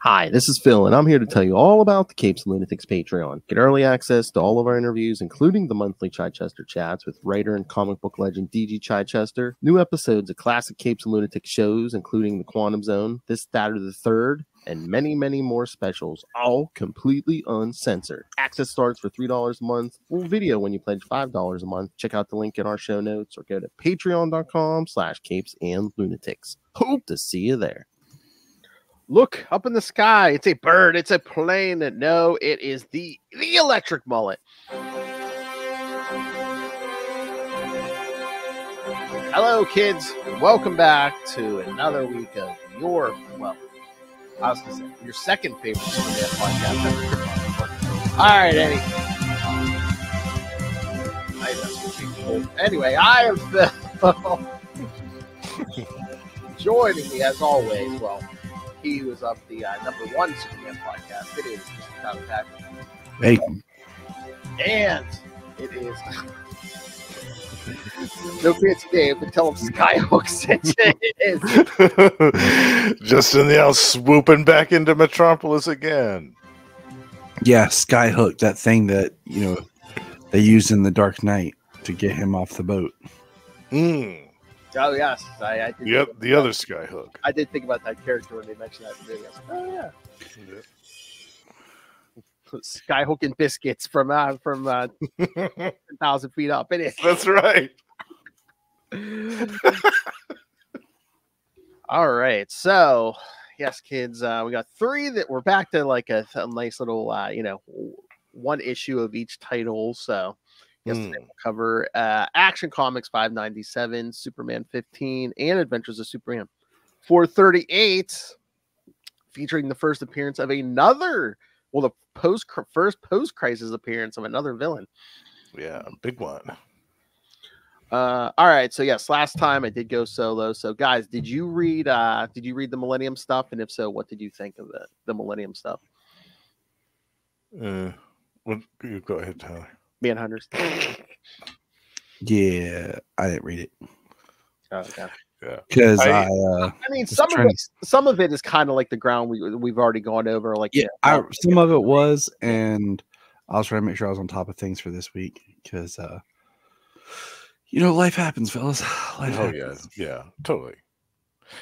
Hi, this is Phil, and I'm here to tell you all about the Capes and Lunatics Patreon. Get early access to all of our interviews, including the monthly Chichester chats with writer and comic book legend DG Chichester, new episodes of classic Capes and Lunatics shows, including The Quantum Zone, This, That, or the Third, and many, many more specials, all completely uncensored. Access starts for $3 a month, full video when you pledge $5 a month. Check out the link in our show notes or go to patreon.com/capesandlunatics. Hope to see you there. Look up in the sky. It's a bird. It's a plane. No, it is the Electric Mullet. Hello, kids. Welcome back to another week of your, well, I was going to say, your second favorite Superman podcast. All right, Eddie. Anyway, I am Phil. Joining me, as always, well, he was up the #1 Superman podcast. It is just kind of fabulous. Hey. And it is no fancy name, but tell him Skyhook sent it. Just in the house, swooping back into Metropolis again. Yeah, Skyhook, that thing that, you know, they used in The Dark Knight to get him off the boat. Oh, yes. I did. Yep, the other Skyhook. I did think about that character when they mentioned that in the video. Oh, yeah. Skyhook and biscuits from 10,000 feet up. It is. That's right. All right. So, yes, kids, we got 3 that we're back to like a nice little, one issue of each title. So, yesterday we'll cover Action Comics 597, Superman 15, and Adventures of Superman 438, featuring the first appearance of another, well, the first post-crisis appearance of another villain. Yeah, big one. All right, so yes, last time I did go solo. So, guys, did you read the Millennium stuff? And if so, what did you think of the Millennium stuff? You go ahead, Tyler. Manhunters. Yeah, I didn't read it. Oh, okay. Yeah, because I mean, some of it is kind of like the ground we've already gone over. Like, yeah, some of it was, and I was trying to make sure I was on top of things for this week because, life happens, fellas. Life happens. Yeah, totally.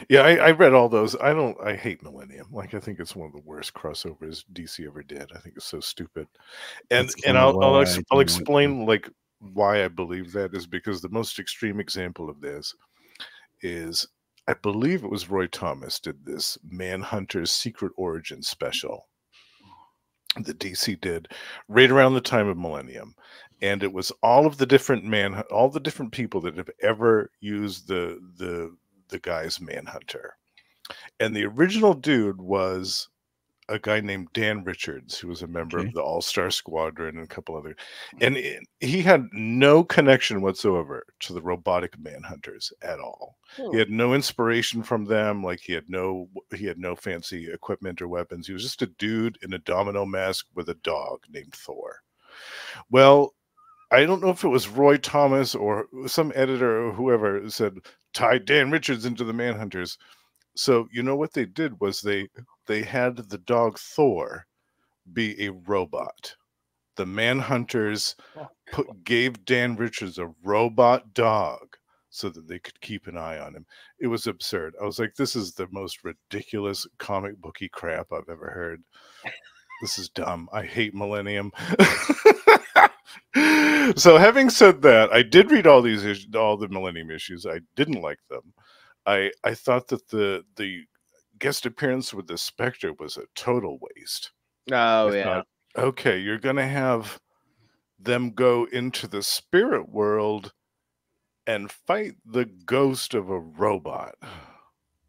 Yeah, I read all those. I hate Millennium. Like, I think it's one of the worst crossovers DC ever did. I think it's so stupid. And I'll explain like why I believe that is because the most extreme example of this is, I believe it was Roy Thomas did this Manhunter's Secret Origin special that DC did right around the time of Millennium. And it was all of the different people that have ever used the guy's Manhunter. And the original dude was a guy named Dan Richards, who was a member of the All-Star Squadron and a couple other. And he had no connection whatsoever to the robotic Manhunters at all. He had no inspiration from them. Like, he had no fancy equipment or weapons. He was just a dude in a domino mask with a dog named Thor. Well, I don't know if it was Roy Thomas or some editor or whoever said, tie Dan Richards into the Manhunters. So, you know what they did was they had the dog Thor be a robot. The Manhunters gave Dan Richards a robot dog so that they could keep an eye on him. It was absurd. I was like, this is the most ridiculous comic booky crap I've ever heard. This is dumb. I hate Millennium. So, having said that, I did read all the Millennium issues. I didn't like them. I thought that the guest appearance with the Spectre was a total waste. Oh, yeah. Thought, okay, you're gonna have them go into the spirit world and fight the ghost of a robot.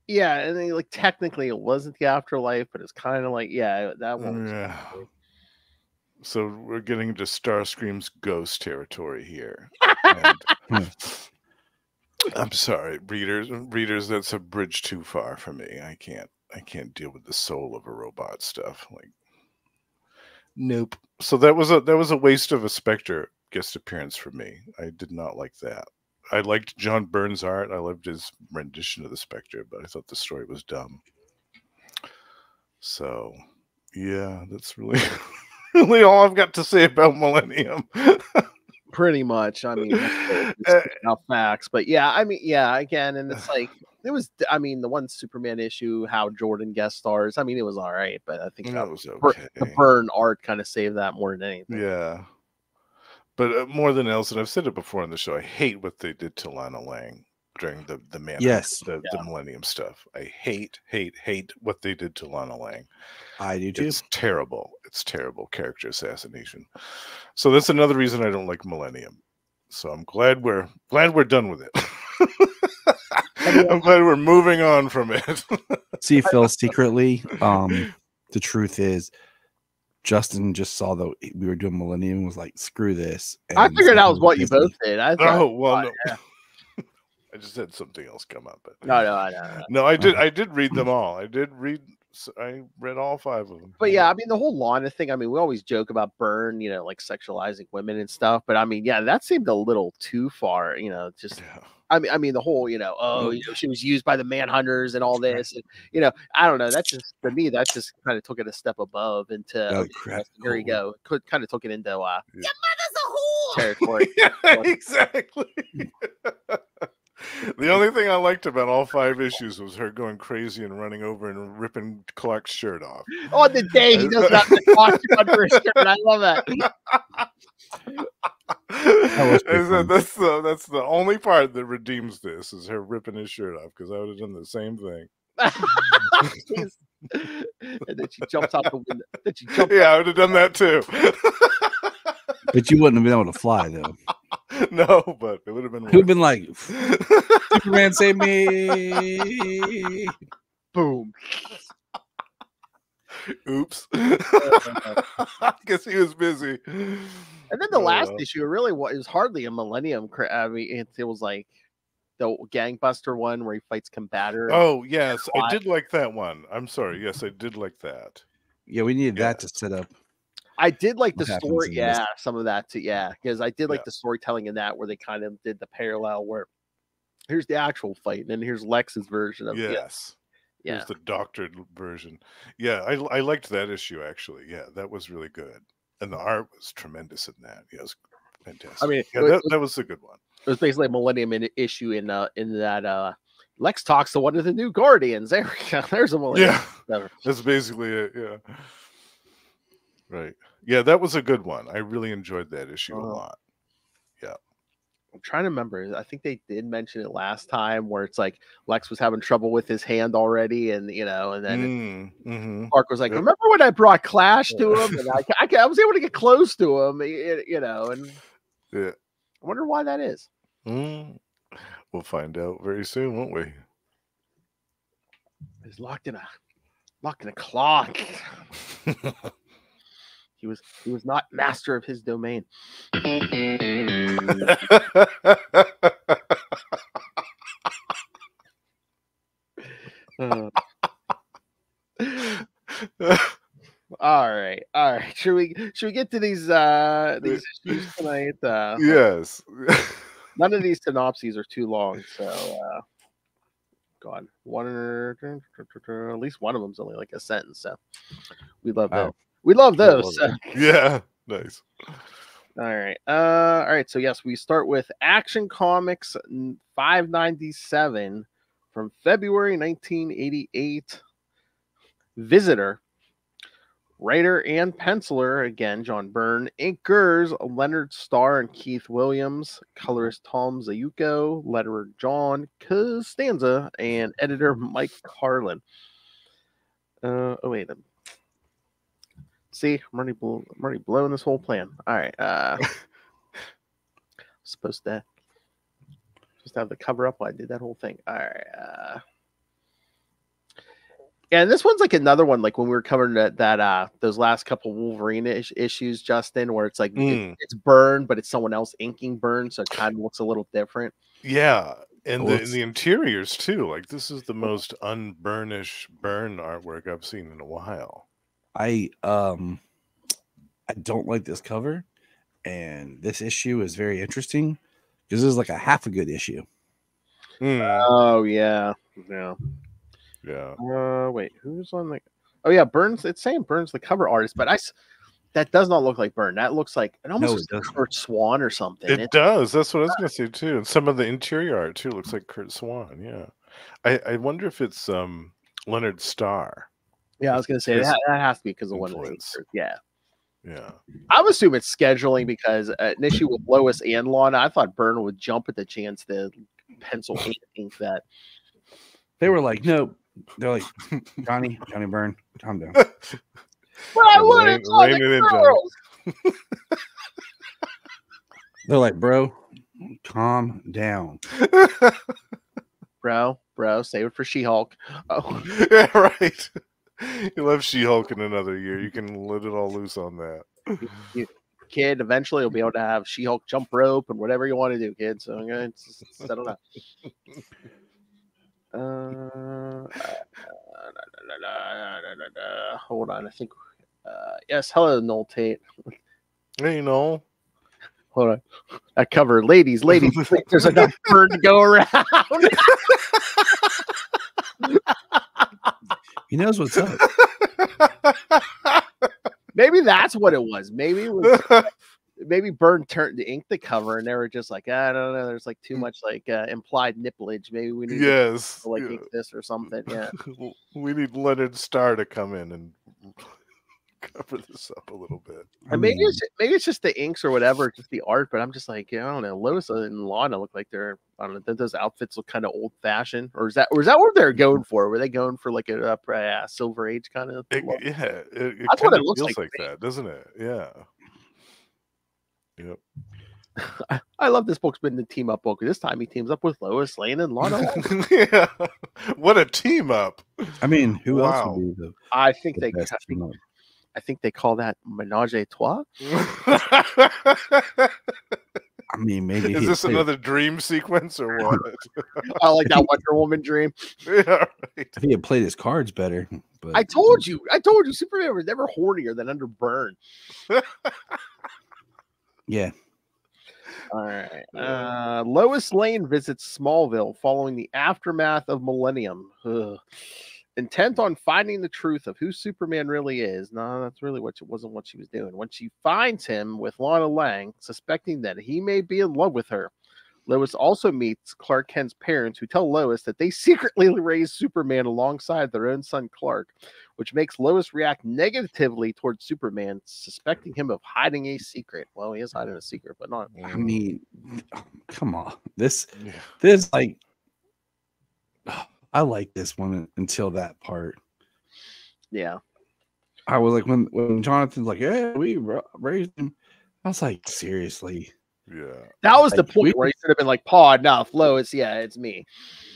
Yeah, and then, like, technically it wasn't the afterlife, but it's kind of like, yeah, that one was crazy. So we're getting into Starscream's ghost territory here. I'm sorry, readers, that's a bridge too far for me. I can't deal with the soul of a robot stuff. Like, nope. So that was a waste of a Spectre guest appearance for me. I did not like that. I liked John Byrne's art. I loved his rendition of the Spectre, but I thought the story was dumb. So, yeah, that's really, really all I've got to say about Millennium. Pretty much. I mean, it's enough facts, but yeah, I mean, yeah, again, and it's like it was. I mean, the one Superman issue, how Jordan guest stars. I mean, it was all right, but I think it was okay. The Byrne art kind of saved that more than anything. Yeah, but more than else, and I've said it before on the show, I hate what they did to Lana Lang during the the Millennium stuff. I hate what they did to Lana Lang. I do too. It's terrible. It's terrible character assassination. So that's another reason I don't like Millennium. So I'm glad we're done with it. I'm glad we're moving on from it. See, Phil, secretly, the truth is, Justin just saw that we were doing Millennium and was like, screw this. And I figured that was what you both did. No. I just had something else come up. But no, I did read them all. I read all 5 of them. But yeah, I mean, the whole Lana thing, I mean, we always joke about Byrne, you know, like sexualizing women and stuff. But I mean, yeah, that seemed a little too far, you know, just. Yeah. I mean, the whole, you know, she was used by the Manhunters and all this, and you know, I don't know. That's just for me. That just kind of took it a step above into. Here you go. Kind of took it into. Your mother's a whore. Territory. Yeah, exactly. The only thing I liked about all 5 issues was her going crazy and running over and ripping Clark's shirt off. On the day he does not watch under his shirt. I love that. That's the only part that redeems this is her ripping his shirt off, because I would have done the same thing. And then she jumps out the window. I would have done that too. But you wouldn't have been able to fly though. No, but it would have been. It would have been like, Superman save me! Boom. Oops. I guess he was busy. And then the last issue, really, it was hardly a Millennium. I mean, it was like the Gangbuster one where he fights Combator. Oh yes, I did like that one. I'm sorry. Yes, I did like that. Yeah, we needed that to set up. I did like the story. Yeah, some of that too. Yeah, because I did like the storytelling in that where they kind of did the parallel where here's the actual fight and then here's Lex's version of yes. Yeah. Here's the doctored version. Yeah, I liked that issue actually. Yeah, that was really good. And the art was tremendous in that. Yeah, it was fantastic. I mean, that was a good one. It was basically a Millennium issue in that Lex talks to one of the new Guardians. There we go. There's a Millennium. Yeah, that's basically it. Yeah. Right. Yeah, that was a good one. I really enjoyed that issue a lot. Yeah. I'm trying to remember. I think they did mention it last time where it's like Lex was having trouble with his hand already, and you know, and then Clark was like, "Remember when I brought Clash to him? And I was able to get close to him, you know." And I wonder why that is. We'll find out very soon, won't we? He's locked in a clock. He was not master of his domain. All right. Should we get to these issues tonight? Yes. None of these synopses are too long, so go on. At least one of them's only like a sentence, so we love that. We love those. Yeah, nice. All right. So yes, we start with Action Comics 597 from February 1988. Visitor, writer and penciler again, John Byrne. Inkers Leonard Starr and Keith Williams. Colorist Tom Zayuko. Letterer John Costanza, and editor Mike Carlin. See, I'm already blowing this whole plan. All right. Supposed to just have the cover up while I did that whole thing. All right. And this one's like another one, like when we were covering that those last couple Wolverine issues, Justin, where it's like it's Byrne, but it's someone else inking Byrne, so it kind of looks a little different. Yeah. And the interiors too. Like this is the most unburnished Byrne artwork I've seen in a while. I don't like this cover, and this issue is very interesting because this is like a half a good issue. Oh yeah. Wait, who's on the? Oh yeah, Burns. It's saying Burns the cover artist, but that does not look like Byrne. That looks like it almost looks like Kurt Swan or something. It does. That's what I was going to say too. And some of the interior art too looks like Kurt Swan. Yeah, I wonder if it's Leonard Starr. Yeah, I was going to say that has to be because of one of the features. Yeah. Yeah. I'm assuming it's scheduling because an issue with Lois and Lana, I thought Byrne would jump at the chance to pencil ink that. They were like, no. They're like, Johnny Byrne, calm down. But I want to talk to girls. They're like, bro, calm down. Bro, save it for She-Hulk. Oh. Yeah, right. You'll have She-Hulk in another year. You can let it all loose on that. Kid, eventually you'll be able to have She-Hulk jump rope and whatever you want to do, kid. So I'm going to settle down. Hold on, I think. Yes, hello, Noel Tate. Hey, Noel. Hold on. That cover, ladies. There's enough Byrne to go around. He knows what's up. Maybe that's what it was. Maybe it was. Maybe Byrne turned to ink the cover, and they were just like, I don't know. There's like too much like implied nipplage. Maybe we need to ink this or something. Yeah, we need Leonard Starr to come in and cover this up a little bit. And maybe it's just the inks or whatever, just the art. But I'm just like, I don't know. Lois and Lana look like they're, I don't know. Those outfits look kind of old fashioned, or is that what they're going for? Were they going for like a Silver Age kind of? It that's what it looks like that, doesn't it? Yeah. Yep. I love this book's been the team up book. This time he teams up with Lois Lane and Lana. Yeah, what a team up! I mean, who else would be the? I think they call that menage a trois. I mean, maybe is this another dream sequence or what? I like that Wonder Woman dream. Yeah, right. If he had played his cards better. But I told you, Superman was never hornier than under Byrne. Yeah. All right. Lois Lane visits Smallville following the aftermath of Millennium. Ugh. Intent on finding the truth of who Superman really is. No, that's really wasn't what she was doing. When she finds him with Lana Lang, suspecting that he may be in love with her, Lois also meets Clark Kent's parents, who tell Lois that they secretly raised Superman alongside their own son Clark, which makes Lois react negatively towards Superman, suspecting him of hiding a secret. Well, he is hiding a secret, but not. I mean, come on. This like, I like this one until that part. Yeah. I was like, when Jonathan's like, yeah, we raised him. I was like, seriously. Yeah, that was the point where he should have been like, "Paw, enough, Lois. Yeah, it's me."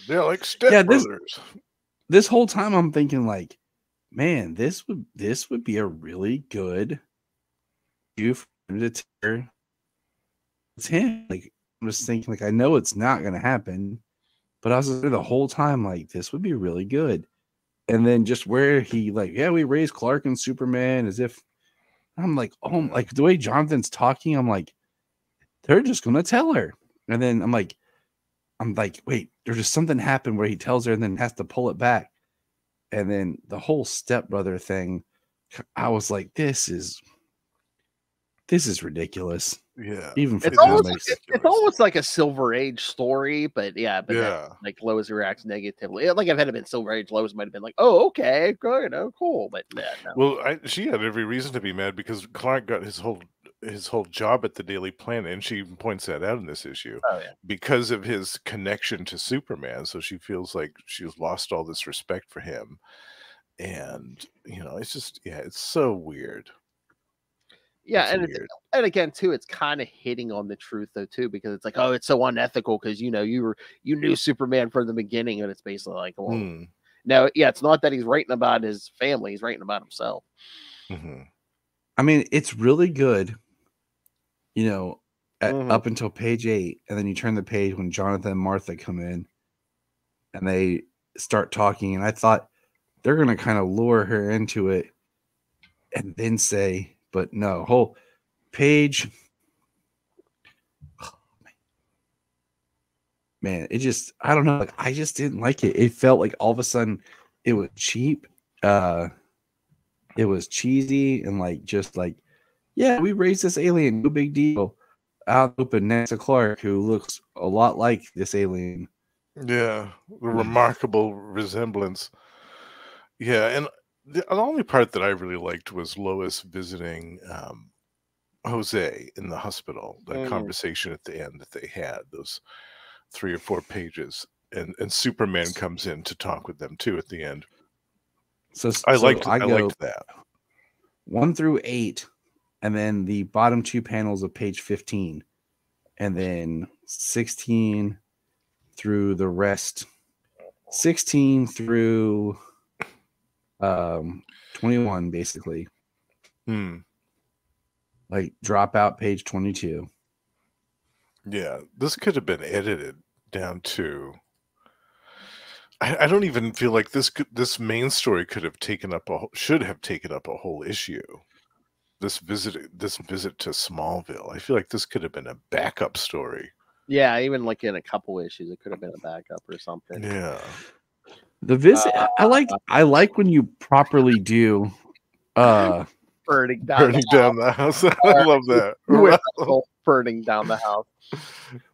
They're like stepbrothers. This whole time, I'm thinking like, man, this would be a really good. It's him. Like, I'm just thinking, like, I know it's not going to happen, but I was there the whole time, like, this would be really good. And then just where he like, yeah, we raised Clark and Superman, as if I'm like, oh, like the way Jonathan's talking, I'm like, they're just gonna tell her. And then I'm like, wait, there's just something happened where he tells her and then has to pull it back. And then the whole stepbrother thing, I was like, this is ridiculous. Yeah, even for it's almost like a Silver Age story, but yeah, then, like Lois reacts negatively. Like if it had been Silver Age, Lois might have been like, "Oh, okay, good, cool." But no. Well, she had every reason to be mad because Clark got his whole job at the Daily Planet, and she even points that out in this issue. Oh, yeah. Because of his connection to Superman, so she feels like she's lost all this respect for him, and it's just it's so weird. Yeah, and again too, it's kind of hitting on the truth though too, because it's like, oh, it's so unethical because you knew Superman from the beginning, and it's basically like, well, no, yeah, it's not that he's writing about his family; he's writing about himself. Mm-hmm. I mean, it's really good, up until page 8, and then you turn the page when Jonathan and Martha come in, and they start talking, and I thought they're gonna kind of lure her into it, and then say. But no, whole page. Oh, man, it just, I don't know. Like, I just didn't like it. It felt like all of a sudden it was cheap. it was cheesy and like just like, yeah, we raised this alien, no big deal. Out open next to Clark, who looks a lot like this alien. Yeah, the remarkable resemblance. Yeah, and the only part that I really liked was Lois visiting Jose in the hospital. The conversation at the end that they had, those 3 or 4 pages, and Superman comes in to talk with them too at the end. So I liked that 1 through 8, and then the bottom 2 panels of page 15, and then 16 through the rest, 16 through 21, basically. Like drop out page 22. Yeah, this could have been edited down to. I don't even feel like this main story should have taken up a whole issue. This visit to Smallville. I feel like this could have been a backup story. Yeah, even like in a couple issues, it could have been a backup or something. Yeah. The visit, I like when you properly do burning down the house. I love that. Burning down the house.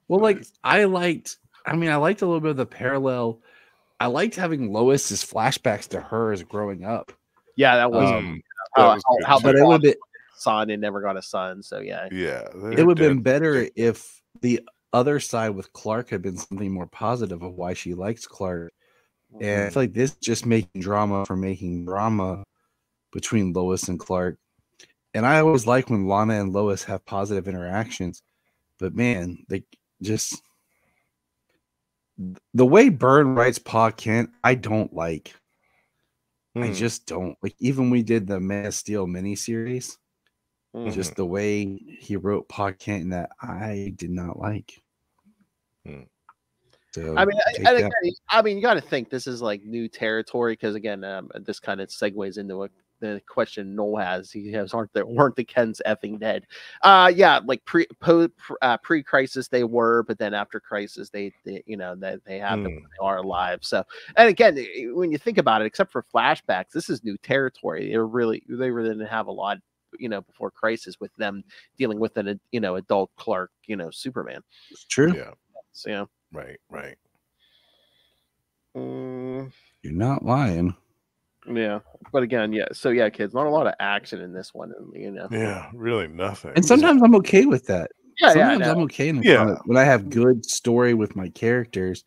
Well, like I liked a little bit of the parallel. I liked having Lois's flashbacks to her as growing up. Yeah, that was how but it would be son and never got a son. So yeah, it would have been better if the other side with Clark had been something more positive of why she likes Clark. And I feel like this just making drama for making drama between Lois and Clark. And I always like when Lana and Lois have positive interactions, but man, they just the way Byrne writes Pa Kent, I don't like. I just don't like. Even we did the Man of Steel miniseries, just the way he wrote Pa Kent, and that I did not like. So I mean, you got to think this is like new territory because again, this kind of segues into the question Noel has. He has weren't the Kens effing dead? Yeah, like pre-crisis they were, but then after crisis they have them when they are alive. So, and again, when you think about it, except for flashbacks, this is new territory. They really didn't have a lot, before crisis with them dealing with an adult Clark, Superman. It's true. Yeah. So yeah. Right. You're not lying. Yeah, but again, yeah. So yeah, kids, not a lot of action in this one, Yeah, really nothing. And sometimes I'm okay with that. Yeah, sometimes I'm okay when I have good story with my characters,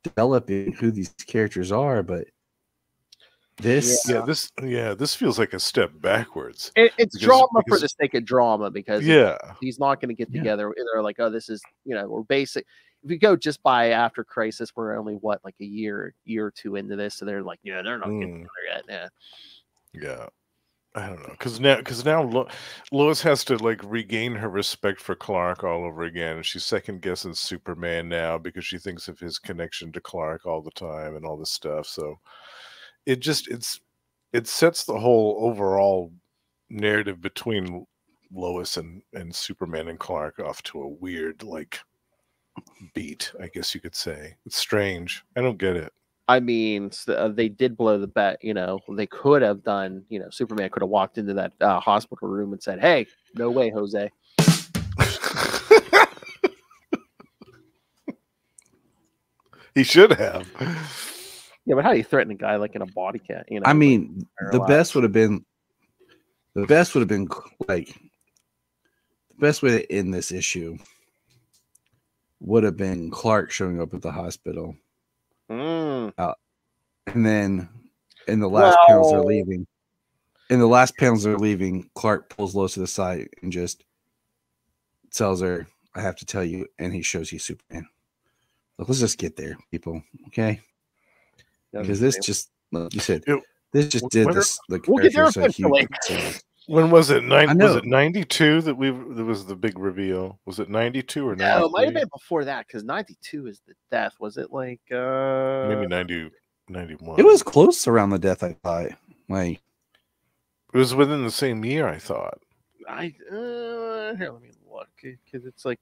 developing who these characters are. But this feels like a step backwards. It's drama for the sake of drama because he's not going to get together. They're like, oh, this is we're basic. If we go just by after crisis, we're only like a year or two into this, so they're like, they're not getting together yet. Yeah, I don't know, because now Lois has to like regain her respect for Clark all over again, and she's second guessing Superman now because she thinks of his connection to Clark all the time and all this stuff. So it sets the whole overall narrative between Lois and Superman and Clark off to a weird beat, I guess you could say. It's strange. I don't get it. I mean, they did blow the bet. They could have done. Superman could have walked into that hospital room and said, "Hey, no way, Jose." He should have. Yeah, but how do you threaten a guy like in a body cat? I mean, the best would have been like the best way to end this issue would have been Clark showing up at the hospital. And then in the last panels they're leaving, Clark pulls Lois to the side and just tells her, I have to tell you, and he shows you Superman. Look, let's just get there, people. Okay? Because this just, like you said, this just did this. We'll get there eventually. When was it? Was it 92 that was the big reveal? Was it 92 or 93? No, it might have been before that because 92 is the death. Was it like maybe 91? It was close around the death, I thought. Like it was within the same year, I thought. Here, let me look because it's like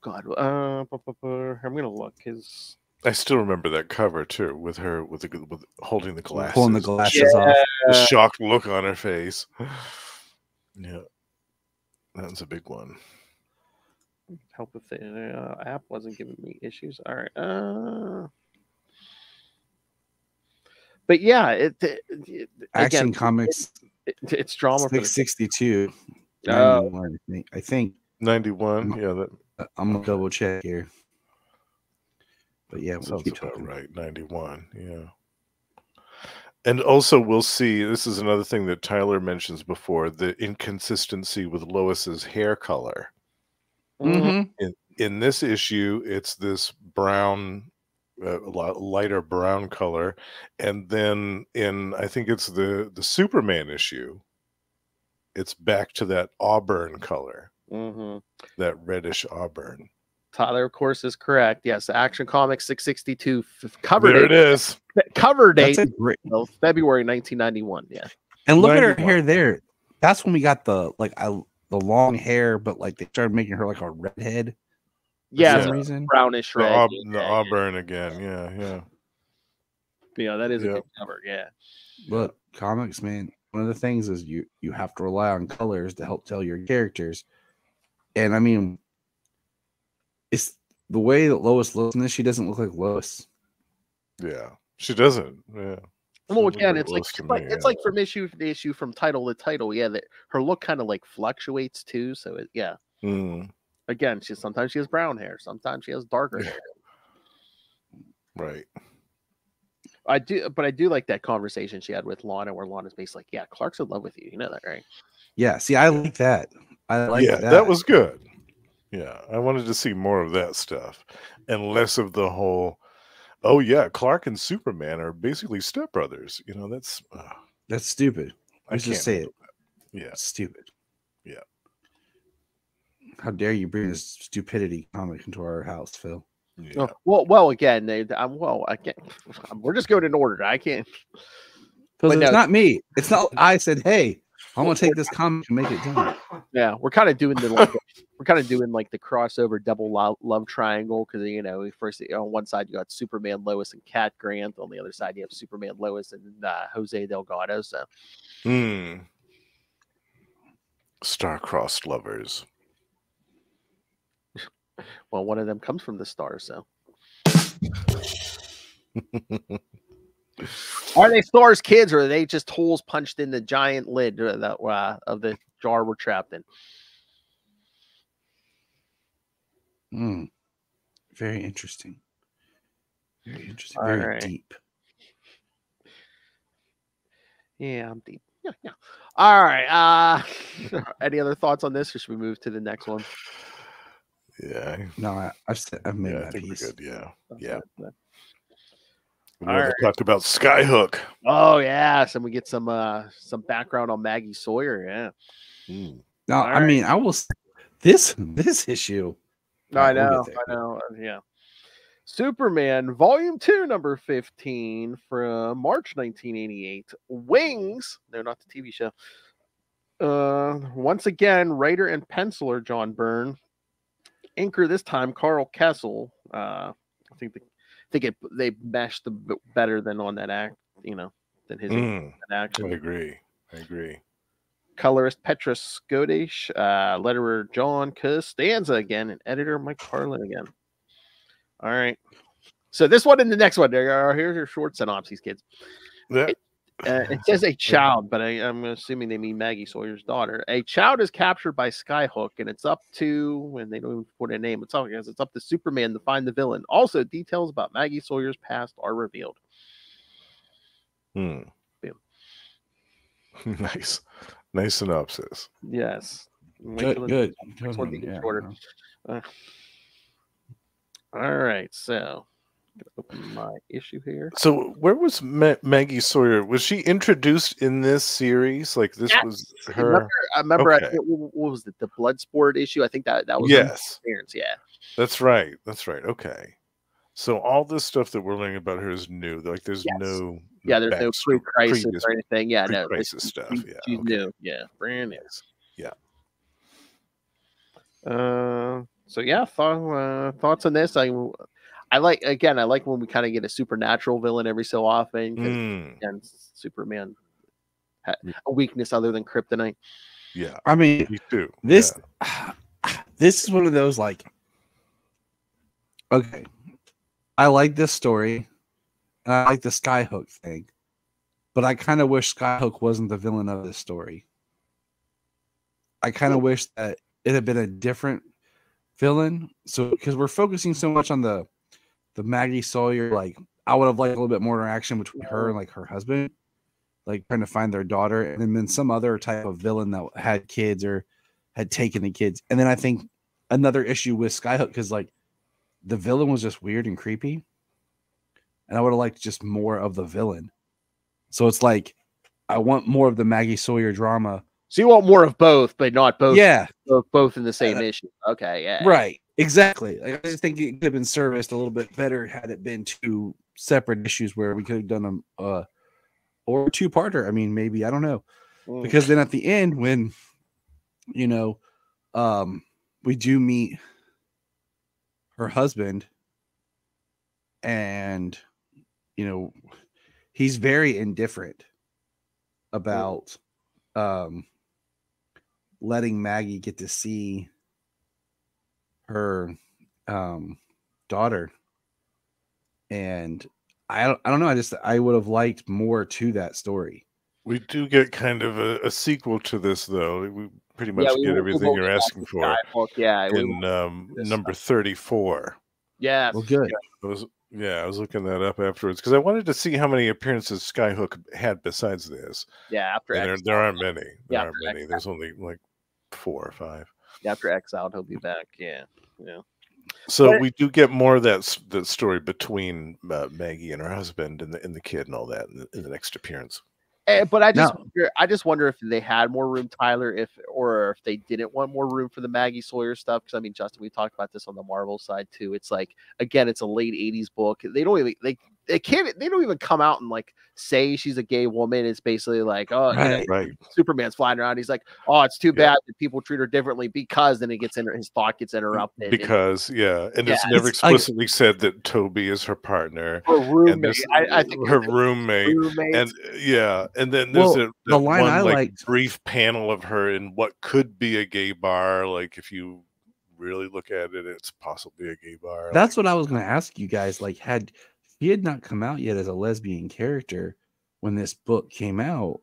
God. I'm gonna look because I still remember that cover too, with her with holding the glasses, pulling the glasses off, the shocked look on her face. Yeah, that was a big one. Help if the app wasn't giving me issues. All right. But yeah, Action again, Comics. It's drama. 662. 91, I think 91. Yeah, that I'm gonna double check here. But yeah, we'll sounds keep about talking. right. 91. Yeah. And also, we'll see. This is another thing that Tyler mentions before: the inconsistency with Lois's hair color. Mm-hmm. In this issue, it's this brown, lighter brown color, and then I think it's the Superman issue, it's back to that auburn color, that reddish auburn. Tyler, of course, is correct. Yes, Action Comics 662 cover there date. It is. Cover date of February 1991. Yeah. And look 91. At her hair there. That's when we got the long hair, but like they started making her like a redhead. Yeah, for some reason. Brownish red. The auburn again. Yeah. Yeah, that is a good cover. Yeah. Look, comics, man. One of the things is you have to rely on colors to help tell your characters. And I mean, it's the way that Lois looks in this, she doesn't look like Lois. Yeah, she doesn't. Yeah. Well, again, it's like from issue to issue, from title to title. Yeah, that her look kind of like fluctuates too. So again, sometimes she has brown hair, sometimes she has darker hair. Right. I do like that conversation she had with Lana, where Lana's basically like, "Yeah, Clark's in love with you. You know that, right?" Yeah. See, I like that. That was good. Yeah, I wanted to see more of that stuff and less of the whole, oh yeah, Clark and Superman are basically stepbrothers. You know, that's stupid. I just say it. Yeah, it's stupid. Yeah. How dare you bring this stupidity comic into our house, Phil? Yeah. Well, again, we're just going in order. I can't. But it's not me. It's not. I said, hey, I'm gonna take this comic and make it done. Yeah, we're kind of doing the crossover double love triangle, because first on one side you got Superman, Lois, and Cat Grant. On the other side you have Superman, Lois, and Jose Delgado. So, star-crossed lovers. Well, one of them comes from the stars, so. Are they stars, kids, or are they just holes punched in the giant lid of the jar we're trapped in? Very interesting. Very interesting. Very deep. Yeah, I'm deep. Yeah. All right. Any other thoughts on this, or should we move to the next one? Yeah. No, I've made my piece. Good. Yeah. We talked about Skyhook. Oh yes, and we get some background on Maggie Sawyer. Yeah. No, I mean, I will. This issue. I know. Yeah. Superman Volume 2, number 15 from March 1988. Wings. No, not the TV show. Once again, writer and penciler John Byrne. Inker this time, Carl Kessel. I think they meshed better than on that act, than his action. I agree. Colorist Petra Skodish, letterer John Costanza again, and editor Mike Carlin again. All right. So this one and the next one, here's your short synopses, kids. Yeah. It says a child, but I'm assuming they mean Maggie Sawyer's daughter. A child is captured by Skyhook, and it's up to, and they don't even put a name. It's up to Superman to find the villain. Also, details about Maggie Sawyer's past are revealed. Boom. Nice synopsis. Yes. Good. Shorter. All right, so open my issue here. So where was Maggie Sawyer? Was she introduced in this series? Like this was her? I remember what was it? The Bloodsport issue? I think that was experience. Yeah. That's right. Okay. So all this stuff that we're learning about her is new. Like there's no there's no pre-crisis or anything. Yeah, pre-crisis stuff. She's new. Yeah, brand new. Yeah. So yeah, thoughts on this? I I like when we kind of get a supernatural villain every so often, because again, Superman had a weakness other than kryptonite. Yeah, I mean, me too. This is one of those, like, okay, I like this story, and I like the Skyhook thing, but I kind of wish Skyhook wasn't the villain of this story. I kind of wish that it had been a different villain. So, because we're focusing so much on the Maggie Sawyer, like, I would have liked a little bit more interaction between her and like her husband, like trying to find their daughter, and then some other type of villain that had kids or had taken the kids. And then I think another issue with Skyhook, because like the villain was just weird and creepy, and I would have liked just more of the villain. So it's like I want more of the Maggie Sawyer drama. So you want more of both, but not both. Yeah, both in the same issue. Okay, yeah, right, exactly. Like, I just think it could have been serviced a little bit better had it been two separate issues where we could have done them, or a two-parter. I mean, maybe, I don't know, because then at the end, when we do meet her husband, and he's very indifferent about letting Maggie get to see her daughter, and I don't know. I would have liked more to that story. We do get kind of a sequel to this, though. We pretty much get everything you're asking for. In number 34. Yeah. Well, good. I was looking that up afterwards because I wanted to see how many appearances Skyhook had besides this. Yeah, after there aren't many. There aren't many. There's only like 4 or 5. After Exiled, he'll be back. Yeah. So we do get more of that story between Maggie and her husband and the kid and all that in the next appearance. But I just wonder if they had more room, Tyler, or if they didn't want more room for the Maggie Sawyer stuff. Because I mean, Justin, we talked about this on the Marvel side too. It's like, again, it's a late '80s book. They don't even come out and like say she's a gay woman. It's basically like, right. Superman's flying around. He's like, oh, it's too bad that people treat her differently, because then his thought gets interrupted. Because it's never explicitly said that Toby is her partner, her roommate. I think her roommate, and then there's the line one, I liked brief panel of her in what could be a gay bar. Like, if you really look at it, it's possibly a gay bar. That's what I was going to ask you guys. Like, he had not come out yet as a lesbian character when this book came out,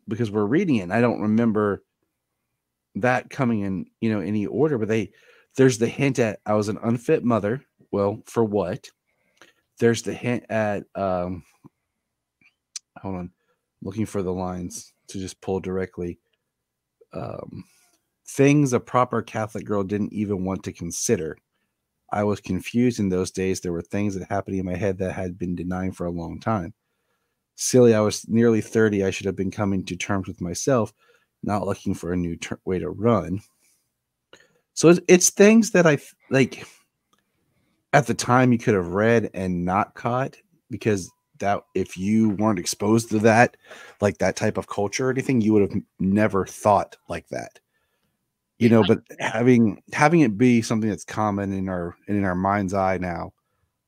because we're reading it, and I don't remember that coming in, any order, but there's the hint at I was an unfit mother. Well, for what? There's the hint at hold on, looking for the lines to just pull directly. Things a proper Catholic girl didn't even want to consider. I was confused in those days. There were things that happened in my head that I had been denying for a long time. Silly, I was nearly 30. I should have been coming to terms with myself, not looking for a new way to run. So it's things that I like at the time you could have read and not caught, because that if you weren't exposed to that, like that type of culture or anything, you would have never thought like that. But having it be something that's common in our mind's eye now,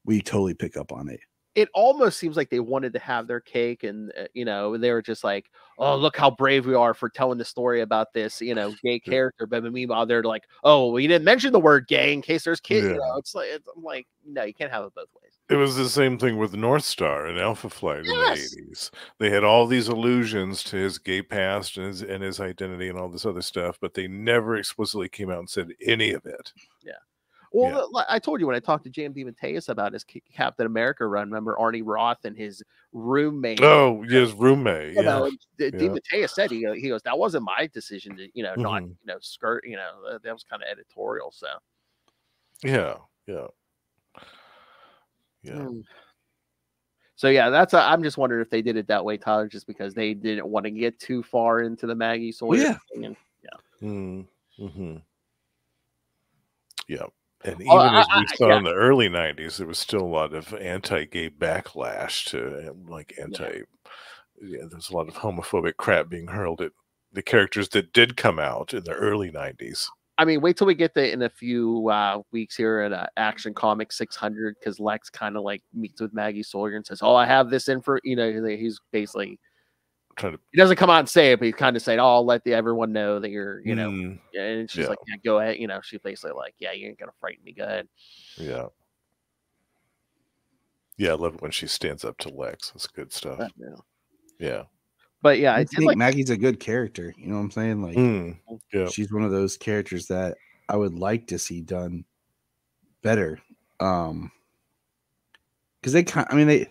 we totally pick up on it. It almost seems like they wanted to have their cake, and they were just like, oh, look how brave we are for telling the story about this gay character. But meanwhile, they're like, oh, we didn't mention the word gay in case there's kids. I'm like, no, you can't have it both ways. It was the same thing with North Star and Alpha Flight in the 80s. They had all these allusions to his gay past and his identity and all this other stuff, but they never explicitly came out and said any of it. Yeah. Well, I told you when I talked to J.M. Mateus about his Captain America run. Remember Arnie Roth and his roommate? Oh, his roommate. Mateus said he goes, that wasn't my decision to not skirt. That was kind of editorial. So yeah. So that's I'm just wondering if they did it that way, Tyler, just because they didn't want to get too far into the Maggie Sawyer thing. And even as we saw in the early 90s, there was still a lot of anti-gay backlash to there's a lot of homophobic crap being hurled at the characters that did come out in the early 90s. I mean, wait till we get in a few weeks here at Action Comics 600, because Lex kind of like meets with Maggie Sawyer and says, "Oh, I have this info." You know, he's basically trying to. He doesn't come out and say it, but he's kind of saying, "Oh, I'll let everyone know that you're, you know." And she's like, "Yeah, go ahead." You know, she's basically like, "Yeah, you ain't gonna frighten me. Go ahead." Yeah. Yeah, I love it when she stands up to Lex. It's good stuff. Yeah. But yeah, I think Maggie's a good character. You know what I'm saying? Like, she's one of those characters that I would like to see done better. Because the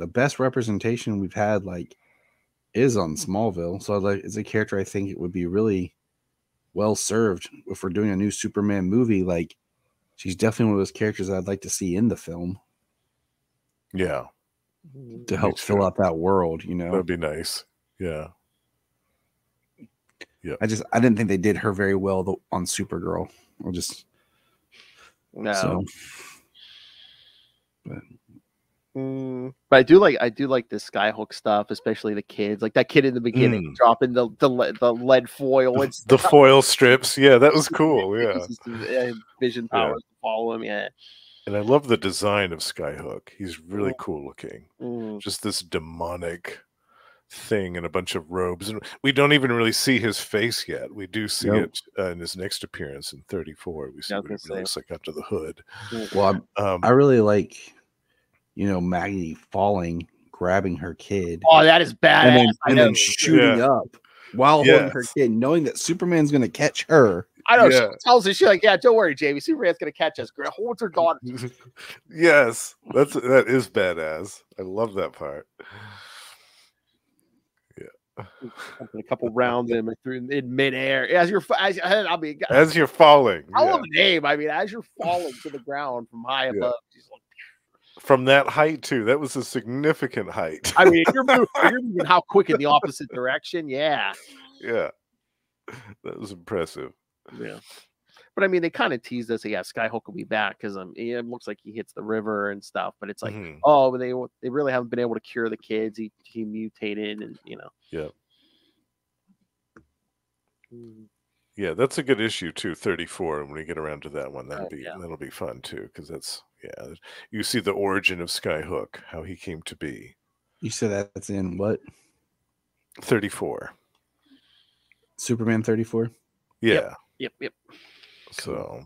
best representation we've had like is on Smallville. So like, it's a character I think it would be really well served if we're doing a new Superman movie. Like, she's definitely one of those characters I'd like to see in the film. Yeah. To help fill out that world, you know. That'd be nice. Yeah. Yeah. I didn't think they did her very well on Supergirl. But I do like the Skyhook stuff, especially the kids, like that kid in the beginning dropping the lead foil. It's the foil strips. Yeah, that was cool. Yeah. Vision powers to follow him. Yeah. And I love the design of Skyhook. He's really cool looking. Just this demonic thing in a bunch of robes, and we don't even really see his face yet. We do see it in his next appearance in 34. We see what it really looks like under the hood. Well, I really like, you know, Maggie falling, grabbing her kid. Oh, that is badass. And then shooting up while holding her kid, knowing that Superman's going to catch her. I know. She tells her, she's like, "Yeah, don't worry, Jamie. Superman's going to catch us. Holds her daughter." Yes, that is badass. I love that part. A couple rounds in midair as you're falling. I love the name. I mean, as you're falling to the ground from high above, she's like, from that height too. That was a significant height. I mean, you're moving how quick in the opposite direction. Yeah, that was impressive. Yeah, but I mean, they kind of teased us. Yeah, Skyhook will be back because it looks like he hits the river and stuff. But it's like, oh, they really haven't been able to cure the kids. He mutated, and you know. Yeah, that's a good issue too. 34. When we get around to that one, that'll be fun too, because that's you see the origin of Skyhook, how he came to be. You said that's in what? 34. Superman 34. Yeah. Yep. So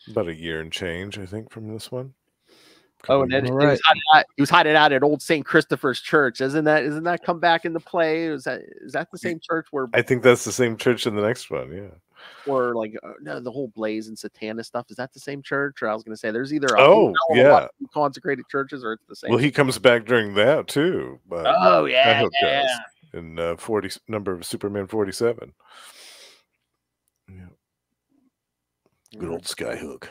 about a year and change, I think, from this one. Oh, and then he was hiding out at Old St. Christopher's Church. Isn't that come back into play? Is that the same church where? I think that's the same church in the next one. Yeah. Or like no, the whole Blaze and Satana stuff. Is that the same church? Or I was going to say there's either consecrated churches, or it's the same. Well, he comes back during that too. In number of Superman 47. Yeah. Good old Skyhook.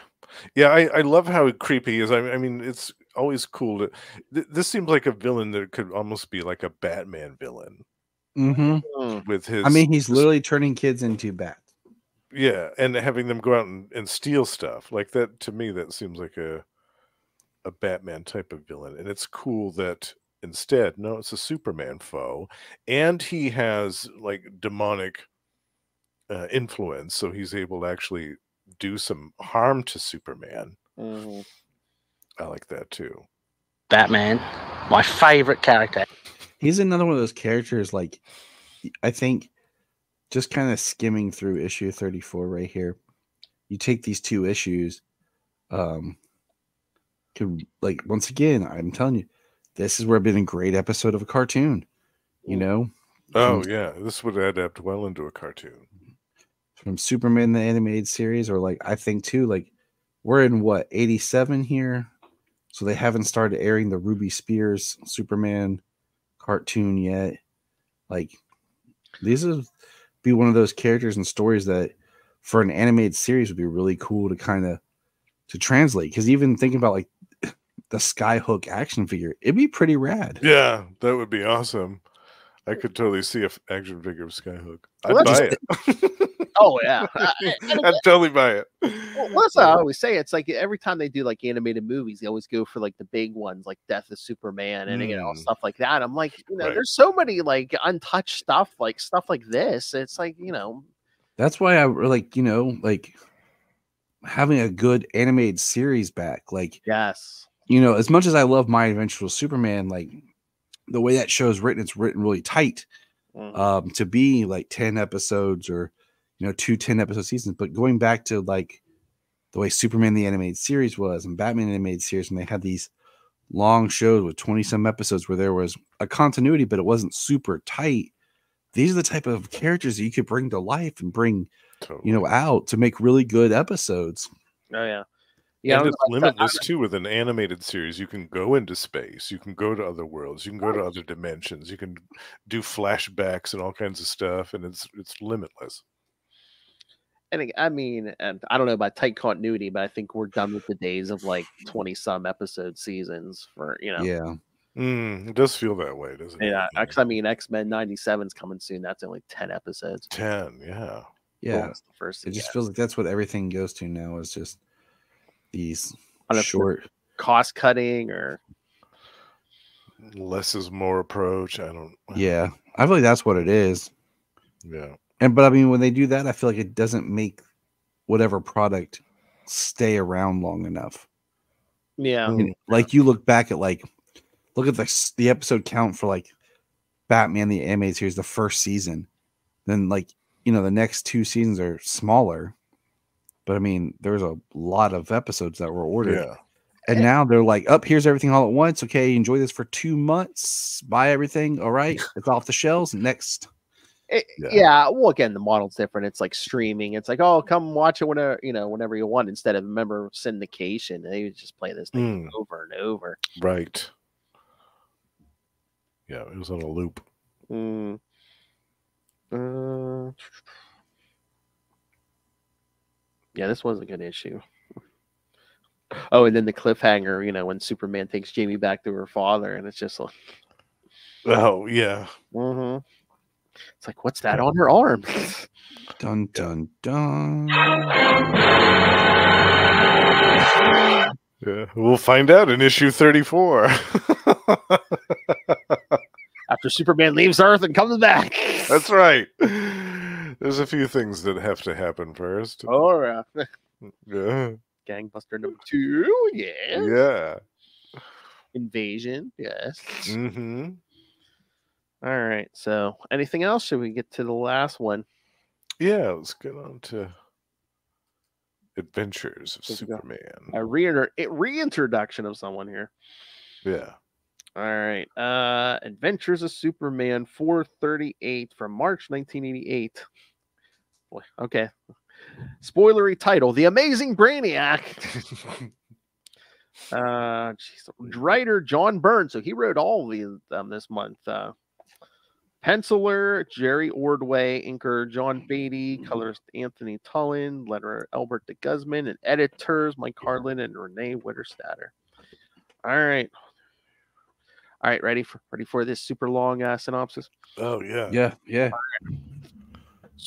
Yeah, I love how creepy he is. I mean, it's always cool to. This seems like a villain that could almost be like a Batman villain. With his, I mean, he's literally turning kids into bats. Yeah, and having them go out and steal stuff like that. To me, that seems like a Batman type of villain, and it's cool that instead, no, it's a Superman foe, and he has like demonic influence, so he's able to actually do some harm to Superman. I like that too. Batman, my favorite character. He's another one of those characters, like, I think just kind of skimming through issue 34 right here, you take these two issues, could, like, once again, I'm telling you, this is where it'd been a great episode of a cartoon, you know? This would adapt well into a cartoon. From Superman the animated series, or like, I think too, like, we're in what, 87 here, so they haven't started airing the Ruby Spears Superman cartoon yet. Like, these would be one of those characters and stories that for an animated series would be really cool to kind of to translate, because even thinking about like the Skyhook action figure, it'd be pretty rad. Yeah, that would be awesome. I could totally see an action figure of Skyhook. I'd buy it. Oh yeah, I'd totally buy it. Well, that's what I always say. It's like every time they do like animated movies, they always go for like the big ones, like Death of Superman and you know stuff like that. I'm like, you know, there's so many like untouched stuff like this. It's like, you know, That's why I like, like having a good animated series back. Like, Yes. as much as I love My Adventures with Superman, like the way that show's written, it's written really tight. To be like 10 episodes or 2 10-episode seasons. But going back to like the way Superman the animated series was and Batman the animated series, and they had these long shows with 20-some episodes where there was a continuity, but it wasn't super tight. These are the type of characters that you could bring to life and bring out to make really good episodes. Oh yeah. And it's limitless too with an animated series. You can go into space, you can go to other worlds, you can go to other dimensions, you can do flashbacks and all kinds of stuff, and it's limitless. And I mean, and I don't know about tight continuity, but I think we're done with the days of like 20-some episode seasons for Yeah. It does feel that way, doesn't it? Yeah, because I mean, X-Men 97 is coming soon. That's only 10 episodes. 10, yeah. Yeah. The first it just feels like that's what everything goes to now, is just these short cost cutting or less is more approach. I feel like that's what it is. Yeah. But I mean, when they do that, I feel like it doesn't make whatever product stay around long enough. Yeah. Like you look back at look at the episode count for like Batman the animated series, the first season. Then the next 2 seasons are smaller. But I mean, there's a lot of episodes that were ordered. Yeah. And now they're like, here's everything all at once. Okay, enjoy this for 2 months. Buy everything. All right. It's off the shelves. Next. Yeah. Well, again, the model's different. It's like streaming. It's like, oh, come watch it whenever you want, instead of, remember, syndication. They would just play this thing over and over. Right. Yeah, it was on a loop. Yeah, this was a good issue. Oh, and then the cliffhanger, when Superman takes Jamie back to her father, and it's just like, oh yeah. It's like, what's that on her arm? Dun dun dun. Yeah, we'll find out in issue 34. After Superman leaves Earth and comes back. That's right. There's a few things that have to happen first. Oh, yeah. Yeah. Gangbuster number 2. Yeah. Yeah. Invasion. Yes. Mm-hmm. All right. So, anything else? Should we get to the last one? Yeah, let's get on to Adventures of Superman. A reintroduction of someone here. Yeah. All right. Adventures of Superman 438 from March 1988. Boy, okay. Spoilery title: The Amazing Brainiac. Writer John Byrne. So he wrote all of these this month. Penciler Jerry Ordway, inker John Beatty, colorist Anthony Tullen, letterer Albert de Guzman, and editors Mike Harlan and Renee Witterstatter. All right. Ready for this super long synopsis? Oh yeah. Yeah.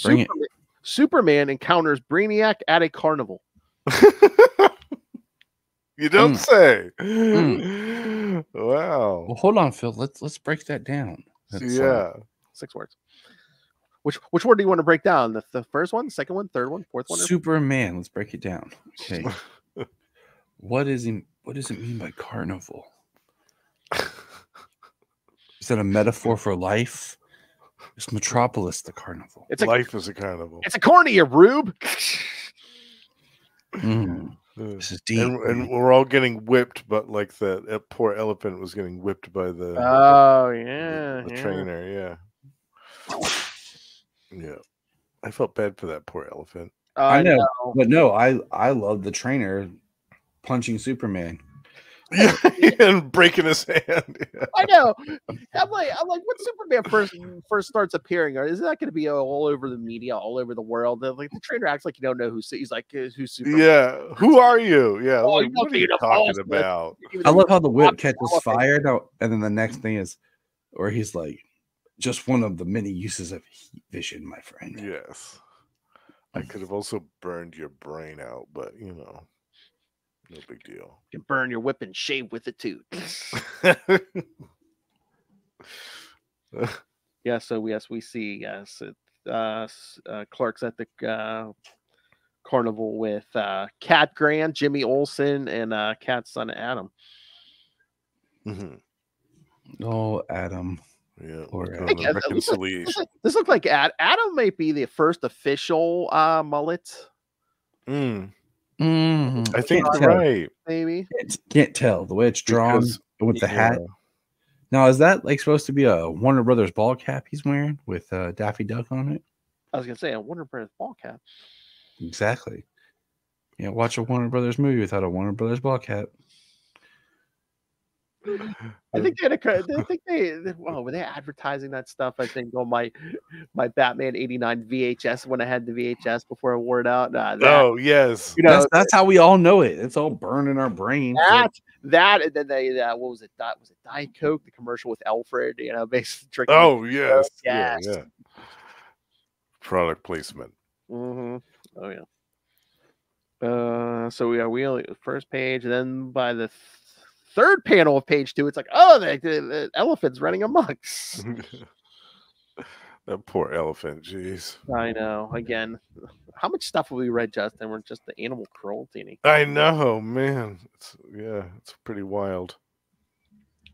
Bring it. Superman encounters Brainiac at a carnival. You don't say. Well, Wow. hold on, Phil. Let's break that down. That's 6 words. Which word do you want to break down? The first one, second one, third one, fourth one? Superman. Let's break it down. Okay. What does it mean by carnival? Is that a metaphor for life? Is Metropolis the carnival? Life is a carnival. It's a corny, Rube. This is deep. And we're all getting whipped, but like that poor elephant was getting whipped by the the trainer. Yeah. I felt bad for that poor elephant. I know, but no, I love the trainer punching Superman. And breaking his hand. Yeah. I know. I'm like, when Superman first starts appearing, is that going to be all over the media, all over the world? Like the trainer acts like you don't know who's like who's Superman. Yeah, who are you? Yeah, like, what are you talking about? I love how the whip catches fire, and then the next thing is, or he's like, just one of the many uses of heat vision, my friend. Yes, I could have also burned your brain out, but no big deal. You can burn your whip and shave with it too. Yeah, so we see Clark's at the carnival with Cat Grant, Jimmy Olsen, and Cat's son Adam. Oh, Adam. Yeah, Or the reconciliation. This looks like Adam might be the first official mullet. I think you're right. Maybe can't tell the way it's drawn with the hat. Now, is that like supposed to be a Warner Brothers ball cap he's wearing with Daffy Duck on it? I was gonna say a Warner Brothers ball cap. Exactly. Yeah, watch a Warner Brothers movie without a Warner Brothers ball cap. I think were they advertising that stuff? I think on my Batman '89 VHS when I had the VHS before I wore it out. Yes, that's how we all know it. It's all burned in our brain. That and then they what was it? Was it Diet Coke? The commercial with Alfred, basically drinking. Oh yes, yeah. Product placement. Oh yeah. So we only first page, and then by the third panel of page 2, it's like, the elephant's running amok. That poor elephant, jeez. I know. Again, how much stuff have we read, Justin? We're just the animal cruelty. I know, man. It's pretty wild.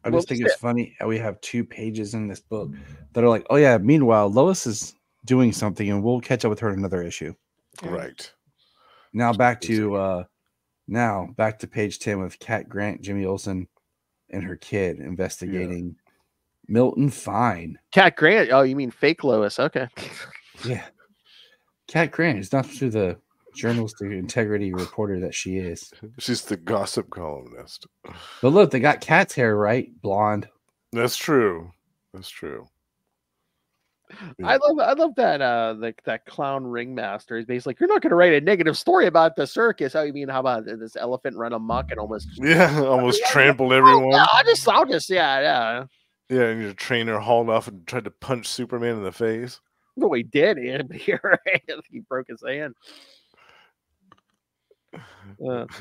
I just think it's funny how we have 2 pages in this book that are like, oh yeah, meanwhile, Lois is doing something and we'll catch up with her in another issue. Right. Now back to page 10 with Cat Grant, Jimmy Olsen, and her kid investigating Milton Fine. Cat Grant? Oh, you mean fake Lois? Okay. Yeah. Cat Grant is not through the journalistic integrity reporter that she is. She's the gossip columnist. But look, they got Cat's hair right, blonde. That's true. Yeah. I love that that clown ringmaster is basically like, you're not going to write a negative story about the circus. Oh, you mean how about this elephant run amok and almost trampled everyone? I'll just yeah. Yeah, and your trainer hauled off and tried to punch Superman in the face. No, he did. He broke his hand. But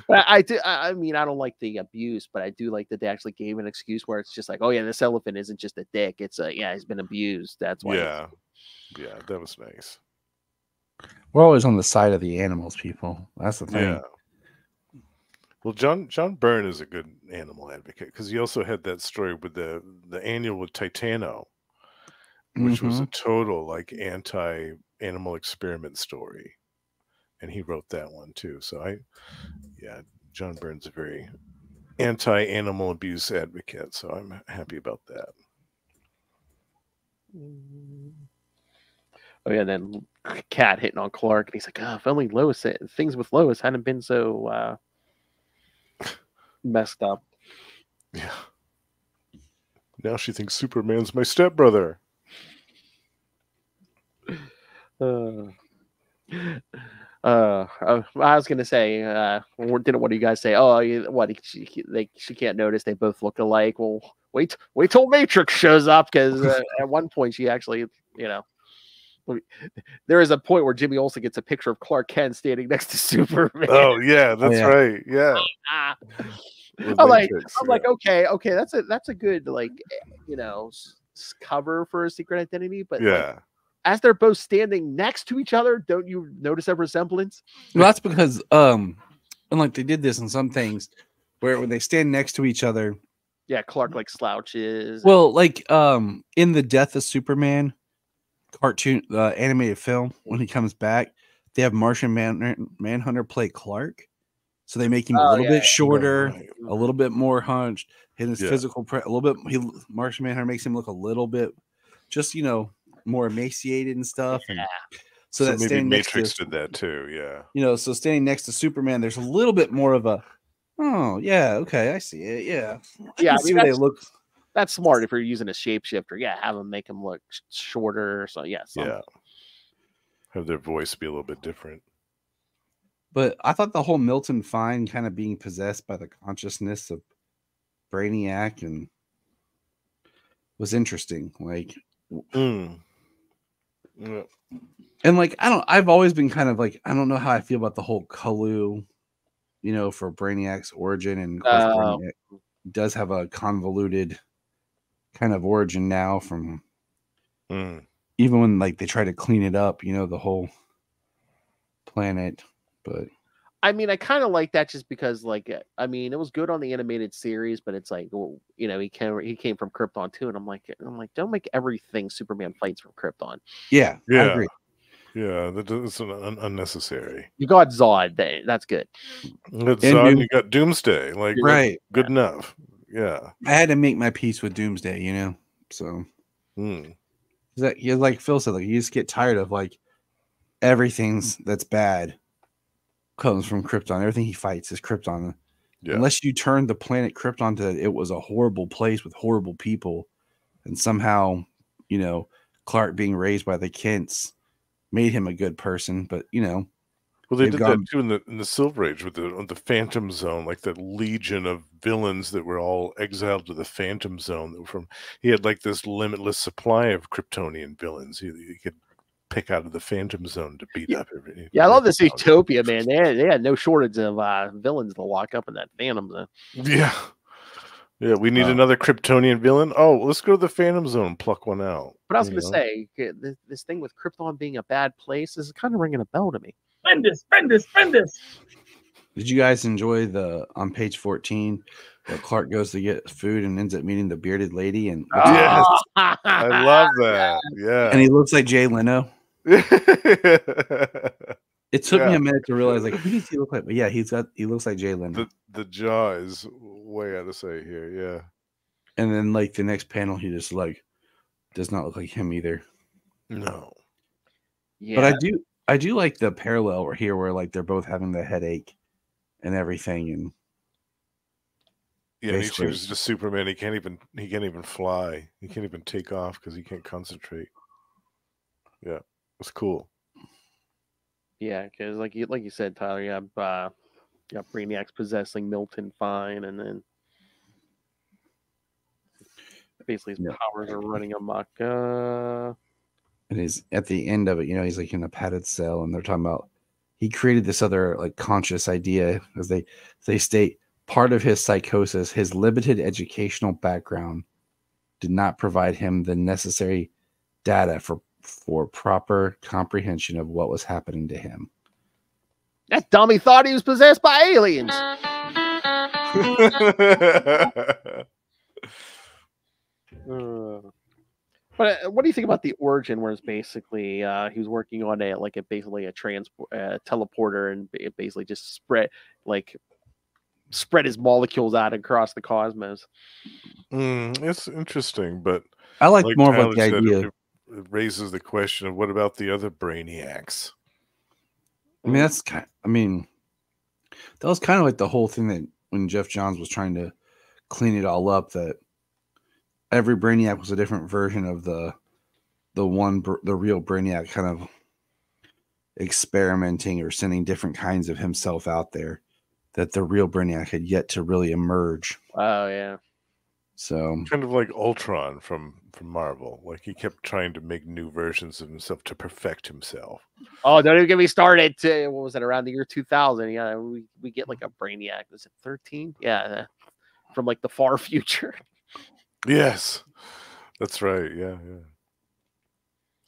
I mean, I don't like the abuse, but I do like that they actually gave an excuse where it's just like, oh yeah, this elephant isn't just a dick. It's he's been abused. That's why. Yeah, that was nice. We're always on the side of the animals, people. That's the thing. Yeah. Well, John Byrne is a good animal advocate because he also had that story with the annual with Titano, which was a total like anti-animal experiment story. And he wrote that one too. So John Byrne's a very anti-animal abuse advocate. So I'm happy about that. Oh yeah, then Cat hitting on Clark, and he's like, if only things with Lois hadn't been so messed up. Yeah. Now she thinks Superman's my stepbrother. I was gonna say, didn't one of you guys say, she can't notice they both look alike? Well, wait till Matrix shows up, because at one point she actually, there is a point where Jimmy Olsen gets a picture of Clark Kent standing next to Superman. Oh yeah, that's right. Yeah. I'm like, okay, that's a good cover for a secret identity, but as they're both standing next to each other, don't you notice a resemblance? Well, that's because and like they did this in some things where when they stand next to each other, Clark like slouches. Well, like in the Death of Superman cartoon animated film, when he comes back, they have Martian Manhunter play Clark, so they make him a little bit shorter, a little bit more hunched, and his physical a little bit. Martian Manhunter makes him look a little bit, just more emaciated and stuff. And so that maybe Matrix did that too. Yeah. So standing next to Superman, there's a little bit more of a, I see it. Yeah. I see what they look. That's smart if you're using a shapeshifter. Yeah, have them make them look shorter. So have their voice be a little bit different. But I thought the whole Milton Fine kind of being possessed by the consciousness of Brainiac and was interesting. Like, Yeah. And like I've always been kind of like, I don't know how I feel about the whole Kalu, for Brainiac's origin, and of course Brainiac does have a convoluted kind of origin now from even when like they try to clean it up, you know, the whole planet. But I mean, I kind of like that just because, like, I mean, it was good on the animated series, but it's like, well, you know, he came from Krypton too, and I'm like, don't make everything Superman fights from Krypton. yeah, I Yeah. agree. Yeah, that's unnecessary. You got Zod, that's good. You got Zod, you got Doomsday, like right, good enough. Yeah, I had to make my peace with Doomsday, you know. So that like Phil said, like you just get tired of like everything's that's bad comes from Krypton. Everything he fights is Krypton. Yeah. Unless you turn the planet Krypton to it was a horrible place with horrible people, and somehow, you know, Clark being raised by the Kents made him a good person. But you know, well, they did that too in the Silver Age with the Phantom Zone, like that legion of villains that were all exiled to the Phantom Zone. That were from he had like this limitless supply of Kryptonian villains. He could pick out of the Phantom Zone to beat up everything. Yeah, I love this Utopia, man. They had no shortage of villains to lock up in that Phantom Zone. Yeah. Yeah, we need another Kryptonian villain. Oh, let's go to the Phantom Zone and pluck one out. But I was going to say, this thing with Krypton being a bad place is kind of ringing a bell to me. Bendis. Did you guys enjoy on page 14 where Clark goes to get food and ends up meeting the bearded lady? And yes, I love that. Yeah, and he looks like Jay Leno. It took me a minute to realize, like, who does he look like? But yeah, he looks like Jay Leno. The jaw is way out of sight here. Yeah, and then like the next panel, he just like does not look like him either. No. Yeah, but I do like the parallel here where like they're both having the headache and everything, and yeah, he chooses just Superman. He can't even fly. He can't even take off because he can't concentrate. Yeah, it's cool. Yeah, because like you said, Tyler, you have Brainiac's possessing Milton Fine, and then basically his powers are running amok. And he's at the end of it, you know, he's like in a padded cell, and they're talking about he created this other like conscious idea, as they state, part of his psychosis, his limited educational background did not provide him the necessary data for proper comprehension of what was happening to him. That dummy thought he was possessed by aliens. But what do you think about the origin, where it's basically he was working on basically a teleporter, and it basically just spread his molecules out across the cosmos? It's interesting, but I like more about the idea. It raises the question of what about the other Brainiacs? I mean, that was kind of like the whole thing that when Jeff Johns was trying to clean it all up, that every Brainiac was a different version of the real Brainiac, kind of experimenting or sending different kinds of himself out there, that the real Brainiac had yet to really emerge. Oh yeah. So kind of like Ultron from Marvel, like he kept trying to make new versions of himself to perfect himself. Oh, don't even get me started. What was it, around the year 2000? Yeah, we get like a Brainiac. Was it 13? Yeah, from like the far future. Yes, that's right. Yeah.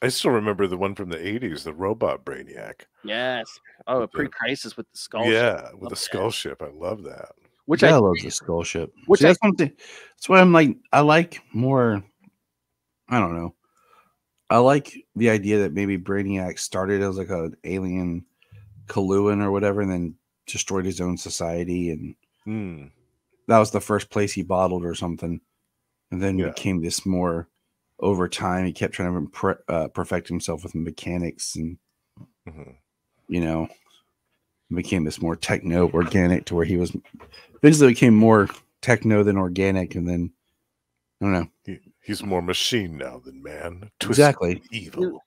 I still remember the one from the 80s, the robot Brainiac. Yes. Oh, pre-crisis with the skull. Yeah, with the skull ship. I love that. Which I love the skull ship. Which that's something. That's why I'm like, I like more. I don't know. I like the idea that maybe Brainiac started as like an alien Kaluan or whatever, and then destroyed his own society, and that was the first place he bottled or something, and then became this more. Over time, he kept trying to perfect himself with mechanics, and you know, became this more techno organic to where he was eventually became more techno than organic, and then I don't know. He's more machine now than man. Exactly. Evil.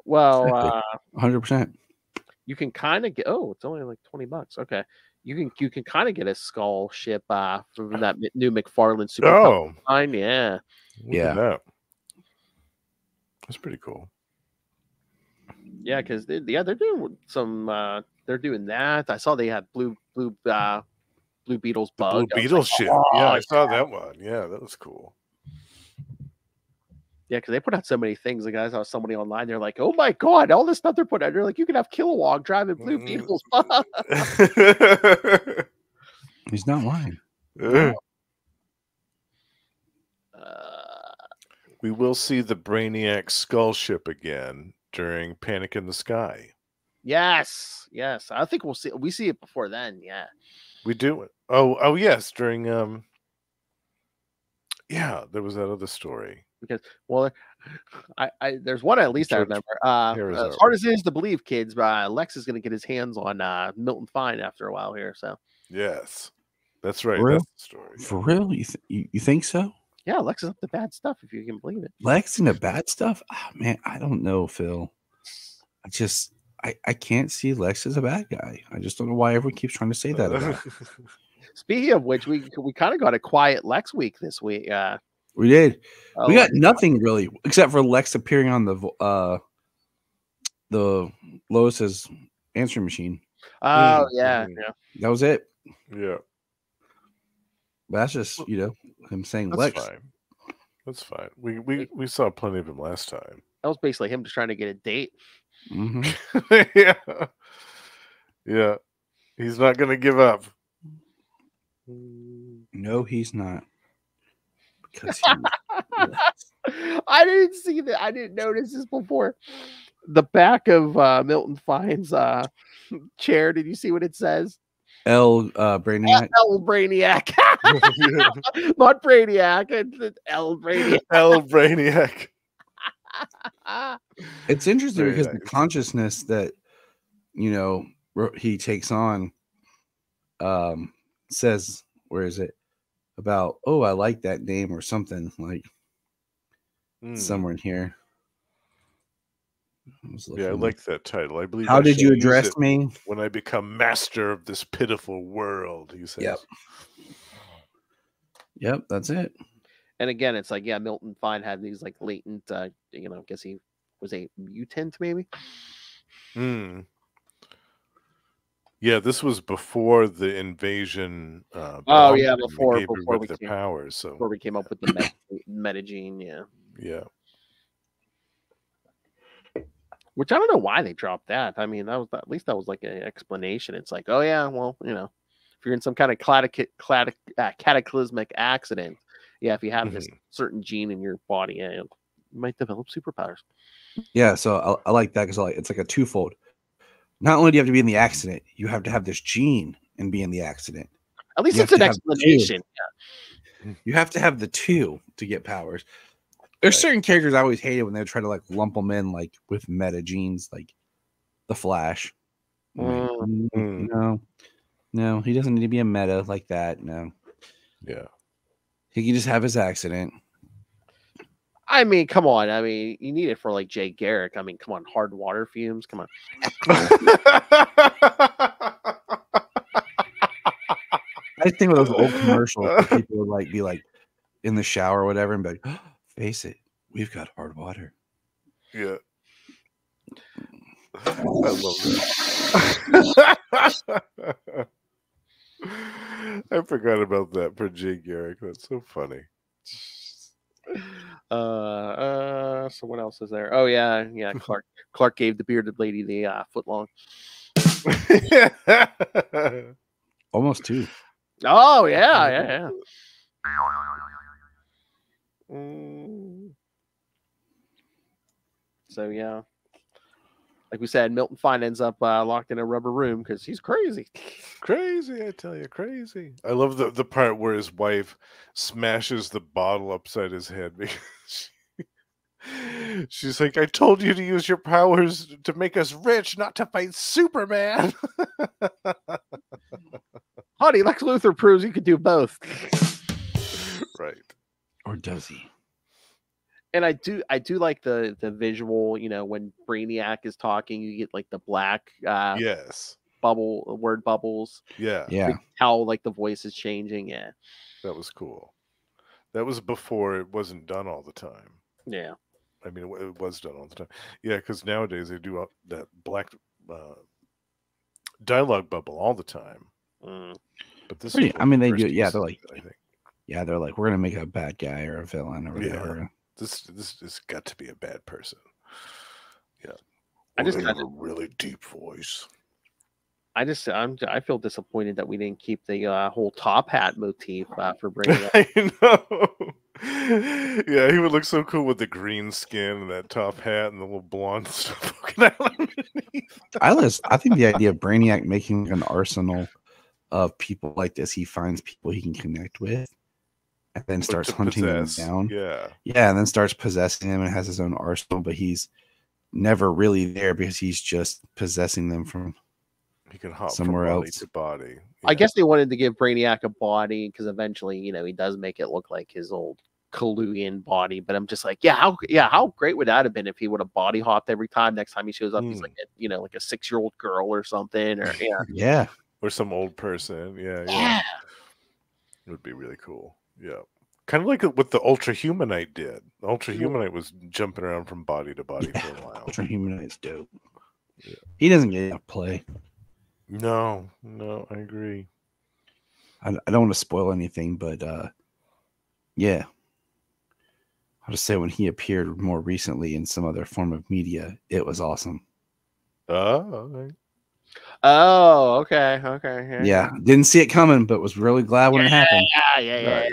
Well, 100%. You can kind of get. Oh, it's only like $20. Okay, you can kind of get a skull ship from that new McFarlane Super line. Yeah. Yeah. That's pretty cool. Yeah, because they're doing some. They're doing that. I saw they had Blue Beetle's bug. Blue Beetle ship. Yeah, I saw that one. Yeah, that was cool. Yeah, because they put out so many things. The guys saw somebody online. They're like, "Oh my god, all this stuff they're putting out." They're like, "You can have Kilowog driving Blue Beetles." He's not lying. We will see the Brainiac skull ship again during Panic in the Sky. Yes. I think we'll see. We see it before then. Yeah, we do. Oh, yes. During yeah, there was that other story. Because I there's one at least I remember. As hard as it is to believe, kids, Lex is going to get his hands on Milton Fine after a while here. So yes, that's right. For real? That's the story. For real? You think so? Yeah, Lex is up to bad stuff if you can believe it. Lex into bad stuff? Oh, man, I don't know, Phil. I can't see Lex as a bad guy. I just don't know why everyone keeps trying to say that about him. Speaking of which, we kind of got a quiet Lex week this week. We did. We got nothing really, except for Lex appearing on the Lois's answering machine. Oh yeah. That was it. Yeah. But that's just him saying that's Lex. Fine. That's fine. We saw plenty of him last time. That was basically him just trying to get a date. Mm-hmm. Yeah. He's not going to give up. No, he's not. Because I didn't see that. I didn't notice this before. The back of Milton Fine's chair. Did you see what it says? L Brainiac. L Brainiac. Not Brainiac. It's L Brainiac. L Brainiac. It's interesting because the consciousness that he takes on says, where is it? About, oh, I like that name or something like somewhere in here. I like that title. I believe. How did you address me when I become master of this pitiful world? He says. Yep, that's it. And again, it's like, Milton Fine had these like latent, I guess he was a mutant, maybe. Yeah, this was before the invasion. Before we their powers. So before we came up with the metagene, yeah. Which I don't know why they dropped that. I mean, that was like an explanation. It's like, oh yeah, well, if you're in some kind of cataclysmic accident, if you have this certain gene in your body, you might develop superpowers. Yeah, so I like that because it's like a twofold. Not only do you have to be in the accident, you have to have this gene and be in the accident. At least it's an explanation. Yeah. You have to have the two to get powers. There's certain characters I always hated when they would try to like lump them in like with meta genes, like the Flash. No, he doesn't need to be a meta like that. No. Yeah. He can just have his accident. I mean, come on. I mean, you need it for like Jay Garrick. I mean, come on, hard water fumes. Come on. I think of those old commercials where people would like be like in the shower or whatever and be like, oh, face it, we've got hard water. Yeah. I love that. I forgot about that for Jay Garrick. That's so funny. So what else is there? Oh yeah. Clark gave the bearded lady the foot long. Almost two. Oh yeah. So yeah, like we said, Milton Fine ends up locked in a rubber room because he's crazy. Crazy, I tell you, crazy. I love the part where his wife smashes the bottle upside his head because she's like, I told you to use your powers to make us rich, not to fight Superman. Honey, Lex Luthor proves you could do both. Right. Or does he? And I do like the visual, when Brainiac is talking, you get like the black word bubbles. Yeah. How like the voice is changing. Yeah. That was cool. That was before it wasn't done all the time. Yeah. I mean, it was done all the time. Yeah, because nowadays they do that black dialogue bubble all the time. But this, I mean, they do. Yeah, they're like, I think. Yeah, they're like, we're gonna make a bad guy or a villain or whatever. This has got to be a bad person. Yeah. I just they kind have a really deep voice. I feel disappointed that we didn't keep the whole top hat motif for Brainiac. I know. Yeah, he would look so cool with the green skin and that top hat and the little blonde stuff poking out underneath. I think the idea of Brainiac making an arsenal of people like this, he finds people he can connect with, and then starts hunting them down. Yeah, and then starts possessing them and has his own arsenal, but he's never really there because he's just possessing them from. He can hop somewhere from body else to body. Yeah. I guess they wanted to give Brainiac a body because eventually, he does make it look like his old Kaluuyan body. But I'm just like, how great would that have been if he would have body hopped every time? Next time he shows up, he's like, like a 6-year-old girl or something, or yeah, or some old person. Yeah. It would be really cool. Yeah. Kind of like what the Ultra Humanite did. The Ultra Humanite was jumping around from body to body for a while. Ultra Humanite's dope. Yeah. He doesn't get enough play. No, I agree. I don't want to spoil anything, but yeah. I'll just say when he appeared more recently in some other form of media, it was awesome. Okay. Oh, okay. Yeah, didn't see it coming, but was really glad when it happened. Yeah.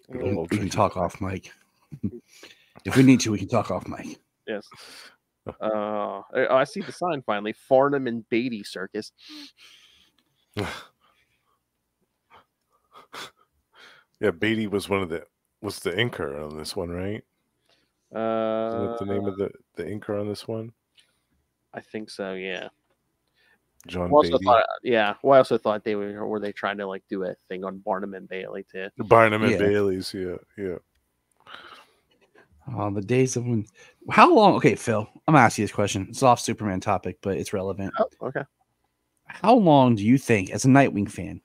We can talk off mic. If we need to, we can talk off mic. Yes. I see the sign finally. Farnham and Beatty Circus. Yeah, Beatty was the inker on this one, right? What's the name of the inker on this one? I think so. Yeah. John Beatty. Yeah. Well, I also thought were they trying to do a thing on Barnum and Bailey too? Barnum and Bailey's, yeah. The days of when. How long? Okay, Phil, I'm gonna ask you this question. It's off Superman topic, but it's relevant. Oh, okay. How long do you think, as a Nightwing fan,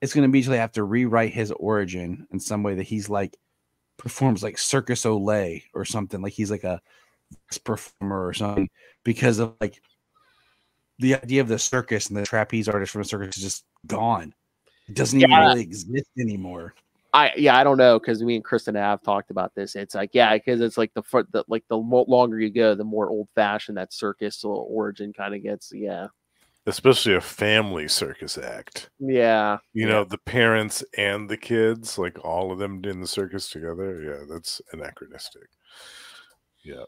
it's going to be till they have to rewrite his origin in some way that he's performs like Circus Olay or something, like he's like a performer or something, because of the idea of the circus and the trapeze artist from the circus is just gone. It doesn't even really exist anymore. I don't know, because me and Kristen have talked about this. It's because it's the longer you go, the more old fashioned that circus origin kind of gets. Yeah, especially a family circus act. Yeah, you know, the parents and the kids, all of them in the circus together. Yeah, that's anachronistic. Yeah.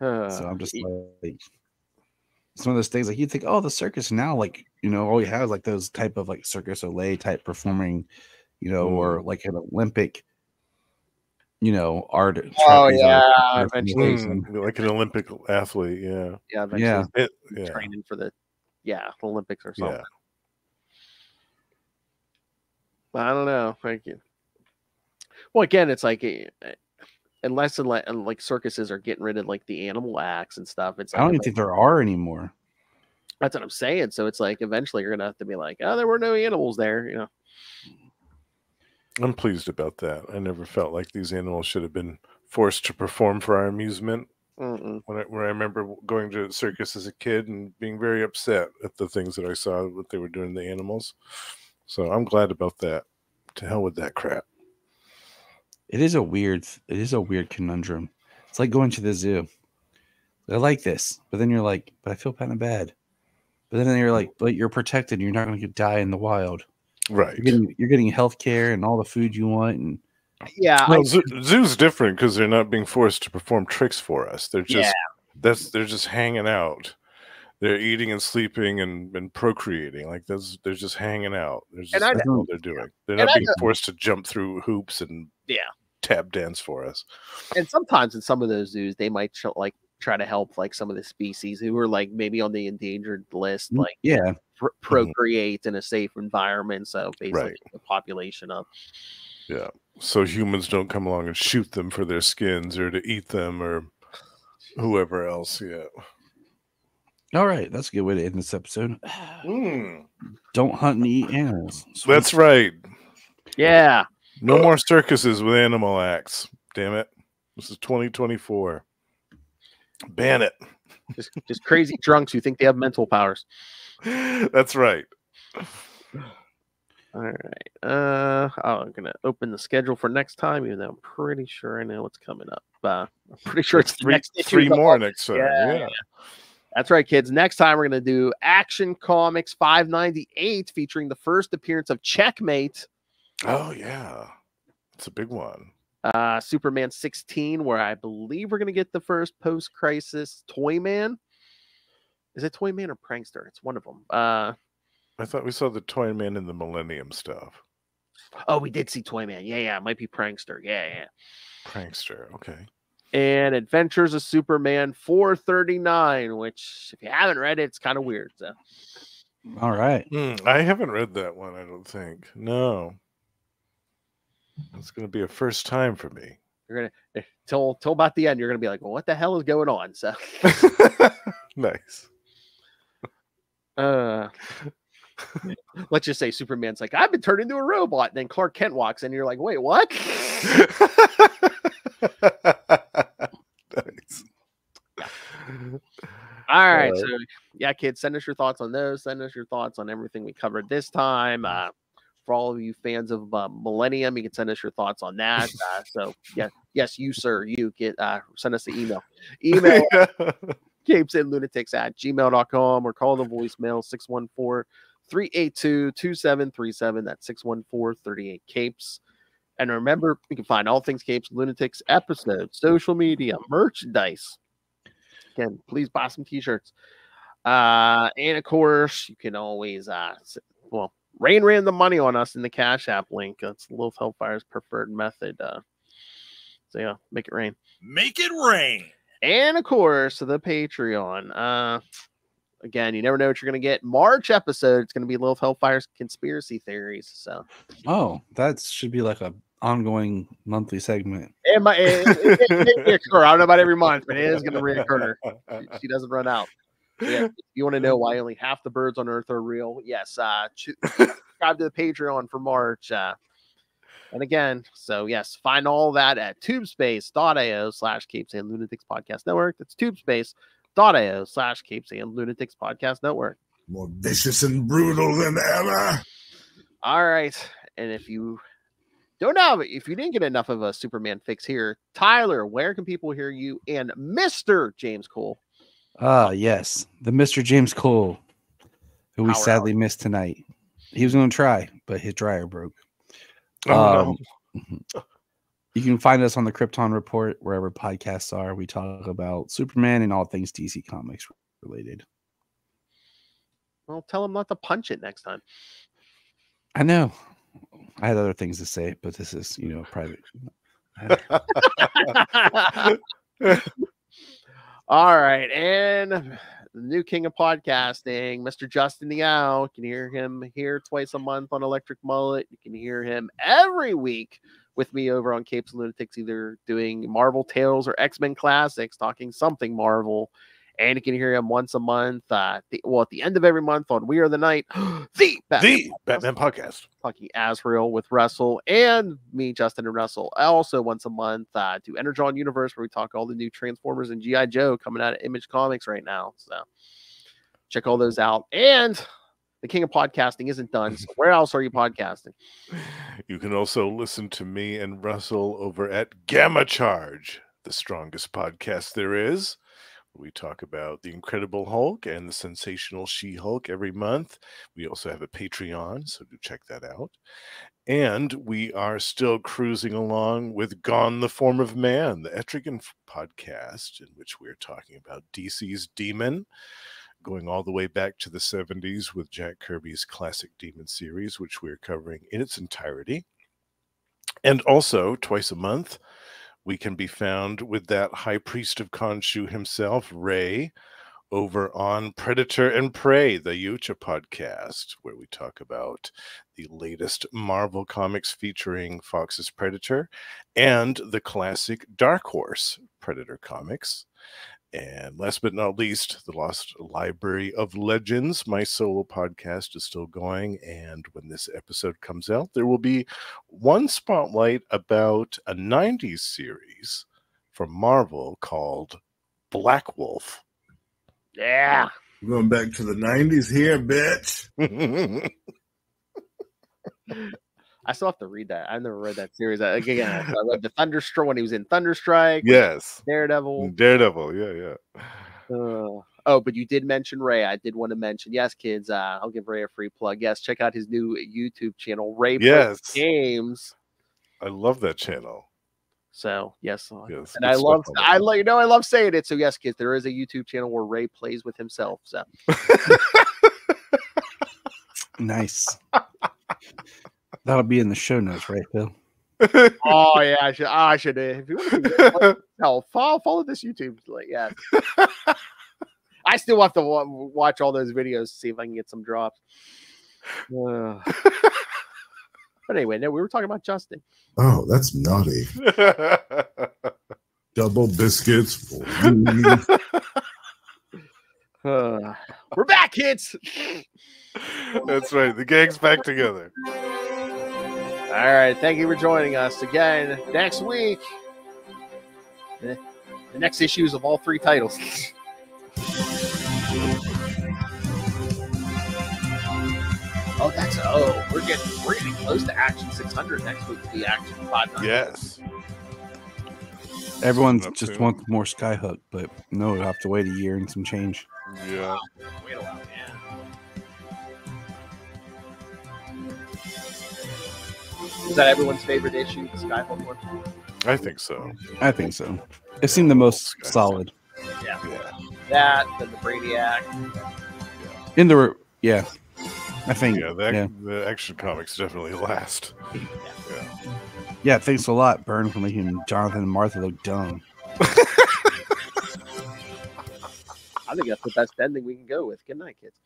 So I'm just it's one of those things you'd think, oh, the circus now, all you have is those type of Circus Olay type performing. Or an Olympic, art. Oh yeah, eventually, like an Olympic athlete. Yeah, eventually, training for the Olympics or something. Yeah. I don't know. Thank you. Well, again, it's unless circuses are getting rid of the animal acts and stuff. It's I don't even think there are anymore. That's what I'm saying. So it's eventually you're gonna have to be oh, there were no animals there. I'm pleased about that. I never felt like these animals should have been forced to perform for our amusement. When I remember going to a circus as a kid and being very upset at the things that I saw, what they were doing to the animals. So I'm glad about that. To hell with that crap. It is a weird conundrum. It's like going to the zoo. I like this, but then you're but I feel kind of bad. But then you're but you're protected. You're not going to die in the wild. Right. You're getting health care and all the food you want. And zoo's different because they're not being forced to perform tricks for us. They're just they're just hanging out. They're eating and sleeping and procreating. They're just hanging out. That's what they're doing. They're not being forced to jump through hoops and tap dance for us. And sometimes in some of those zoos, they might try to help some of the species who are maybe on the endangered list, procreate in a safe environment. So basically the population up. Yeah. So humans don't come along and shoot them for their skins or to eat them or whoever else. Yeah. All right. That's a good way to end this episode. Don't hunt and eat animals. That's right. Yeah. No more circuses with animal acts. Damn it. This is 2024. Ban it. Just crazy drunks who think they have mental powers. That's right. All right. I'm gonna open the schedule for next time, even though I'm pretty sure I know what's coming up. I'm pretty sure it's the next issue. 3 more next time. Yeah. That's right, kids. Next time we're gonna do Action Comics 598, featuring the first appearance of Checkmate. Oh yeah, it's a big one. Superman 16, where I believe we're gonna get the first post-crisis Toyman. Is it Toyman or Prankster? It's one of them. I thought we saw the Toyman in the Millennium stuff. Oh, we did see Toyman. Yeah. It might be Prankster. Yeah. Prankster. Okay. And Adventures of Superman 439, which, if you haven't read it, it's kind of weird. So. All right. I haven't read that one, I don't think. No. It's going to be a first time for me. You're going to, till about the end, you're going to be like, well, what the hell is going on? So. Nice. Let's just say Superman's like, I've been turned into a robot. And then Clark Kent walks in and you're like, wait, what? Nice. All right. So, yeah, kids, send us your thoughts on those. Send us your thoughts on everything we covered this time. For all of you fans of Millennium, you can send us your thoughts on that. Yes, you, sir, you get send us the email. CapesandLunatics@gmail.com or call the voicemail 614-382-2737. That's 614-38-CAPES. And remember, you can find all things Capes and Lunatics, episodes, social media, merchandise. Again, please buy some t-shirts. And of course, you can always rain the money on us in the Cash App link. That's Lilith Hellfire's preferred method. So yeah, make it rain. Make it rain. And of course, the Patreon. Again, you never know what you're going to get. March episode, it's going to be Lilith Hellfire's conspiracy theories. So, that should be like a ongoing monthly segment. It reoccur. I don't know about every month, but it is going to reoccur. She doesn't run out. So yeah, if you want to know why only half the birds on Earth are real, yes, subscribe to the Patreon for March. And again, so yes, find all that at tubespace.io/Capes and Lunatics Podcast Network. That's tubespace.io/Capes and Lunatics Podcast Network. More vicious and brutal than ever. All right. And if you didn't get enough of a Superman fix here, Tyler, where can people hear you and Mr. James Cole? Yes, the Mr. James Cole, who we sadly missed tonight. He was going to try, but his dryer broke. No. You can find us on the Krypton Report, wherever podcasts are. We talk about Superman and all things DC Comics related. Well, tell him not to punch it next time. I know. I had other things to say, but this is, private. All right. And the new king of podcasting, Mr. Justin Niao. You can hear him here twice a month on Electric Mullet. You can hear him every week with me over on Capes and Lunatics, either doing Marvel Tales or X-Men Classics, talking something Marvel. And you can hear him once a month, at the end of every month on We Are the Night, the Batman Podcast. Talking Azrael with Russell and me, Justin and Russell. Also once a month, do Energon Universe, where we talk all the new Transformers and G.I. Joe coming out of Image Comics right now. So check all those out. And the king of podcasting isn't done. So where else are you podcasting? You can also listen to me and Russell over at Gamma Charge, the strongest podcast there is. We talk about the Incredible Hulk and the Sensational She-Hulk every month. We also have a Patreon, so do check that out. And we are still cruising along with Gone the Form of Man, the Etrigan podcast, in which we're talking about DC's Demon, going all the way back to the 70s with Jack Kirby's classic Demon series, which we're covering in its entirety. And also, twice a month, we can be found with that high priest of Khonshu himself, Ray, over on Predator and Prey, the Yucha podcast, where we talk about the latest Marvel comics featuring Fox's Predator and the classic Dark Horse Predator comics. And last but not least, the Lost Library of Legends, my solo podcast, is still going. And when this episode comes out, there will be one spotlight about a 90s series from Marvel called Black Wolf. Yeah. We're going back to the 90s here, bitch. I still have to read that. I've never read that series. Again, I read the Thunderstruck when he was in Thunderstrike. Yes. Daredevil. Yeah. Oh, but you did mention Ray. I did want to mention, yes, kids. I'll give Ray a free plug. Yes, check out his new YouTube channel, Ray Plays Games. I love that channel. So yes, yes, and I love saying it. So yes, kids, there is a YouTube channel where Ray plays with himself. So nice. That'll be in the show notes, right, Phil? Oh yeah, I should. If you want to follow this YouTube. Like, yeah. I still have to watch all those videos to see if I can get some drops. But anyway, no, we were talking about Justin. Oh, that's naughty. Double biscuits for you. We're back, kids. That's right. The gang's back together. All right. Thank you for joining us again next week. The next issues of all 3 titles. We're getting close to Action 600 next week. The Action 500. Yes. Everyone just wants more Skyhook, but no, we'll have to wait a year and some change. Yeah. Wait a while, yeah. Is that everyone's favorite issue, the Skyhook one? I think so. It seemed the most solid. Yeah. That, then the Brainiac. I think. The Action Comics definitely last. Yeah, thanks a lot, Byrne, for making Jonathan and Martha look dumb. I think that's the best ending we can go with. Good night, kids.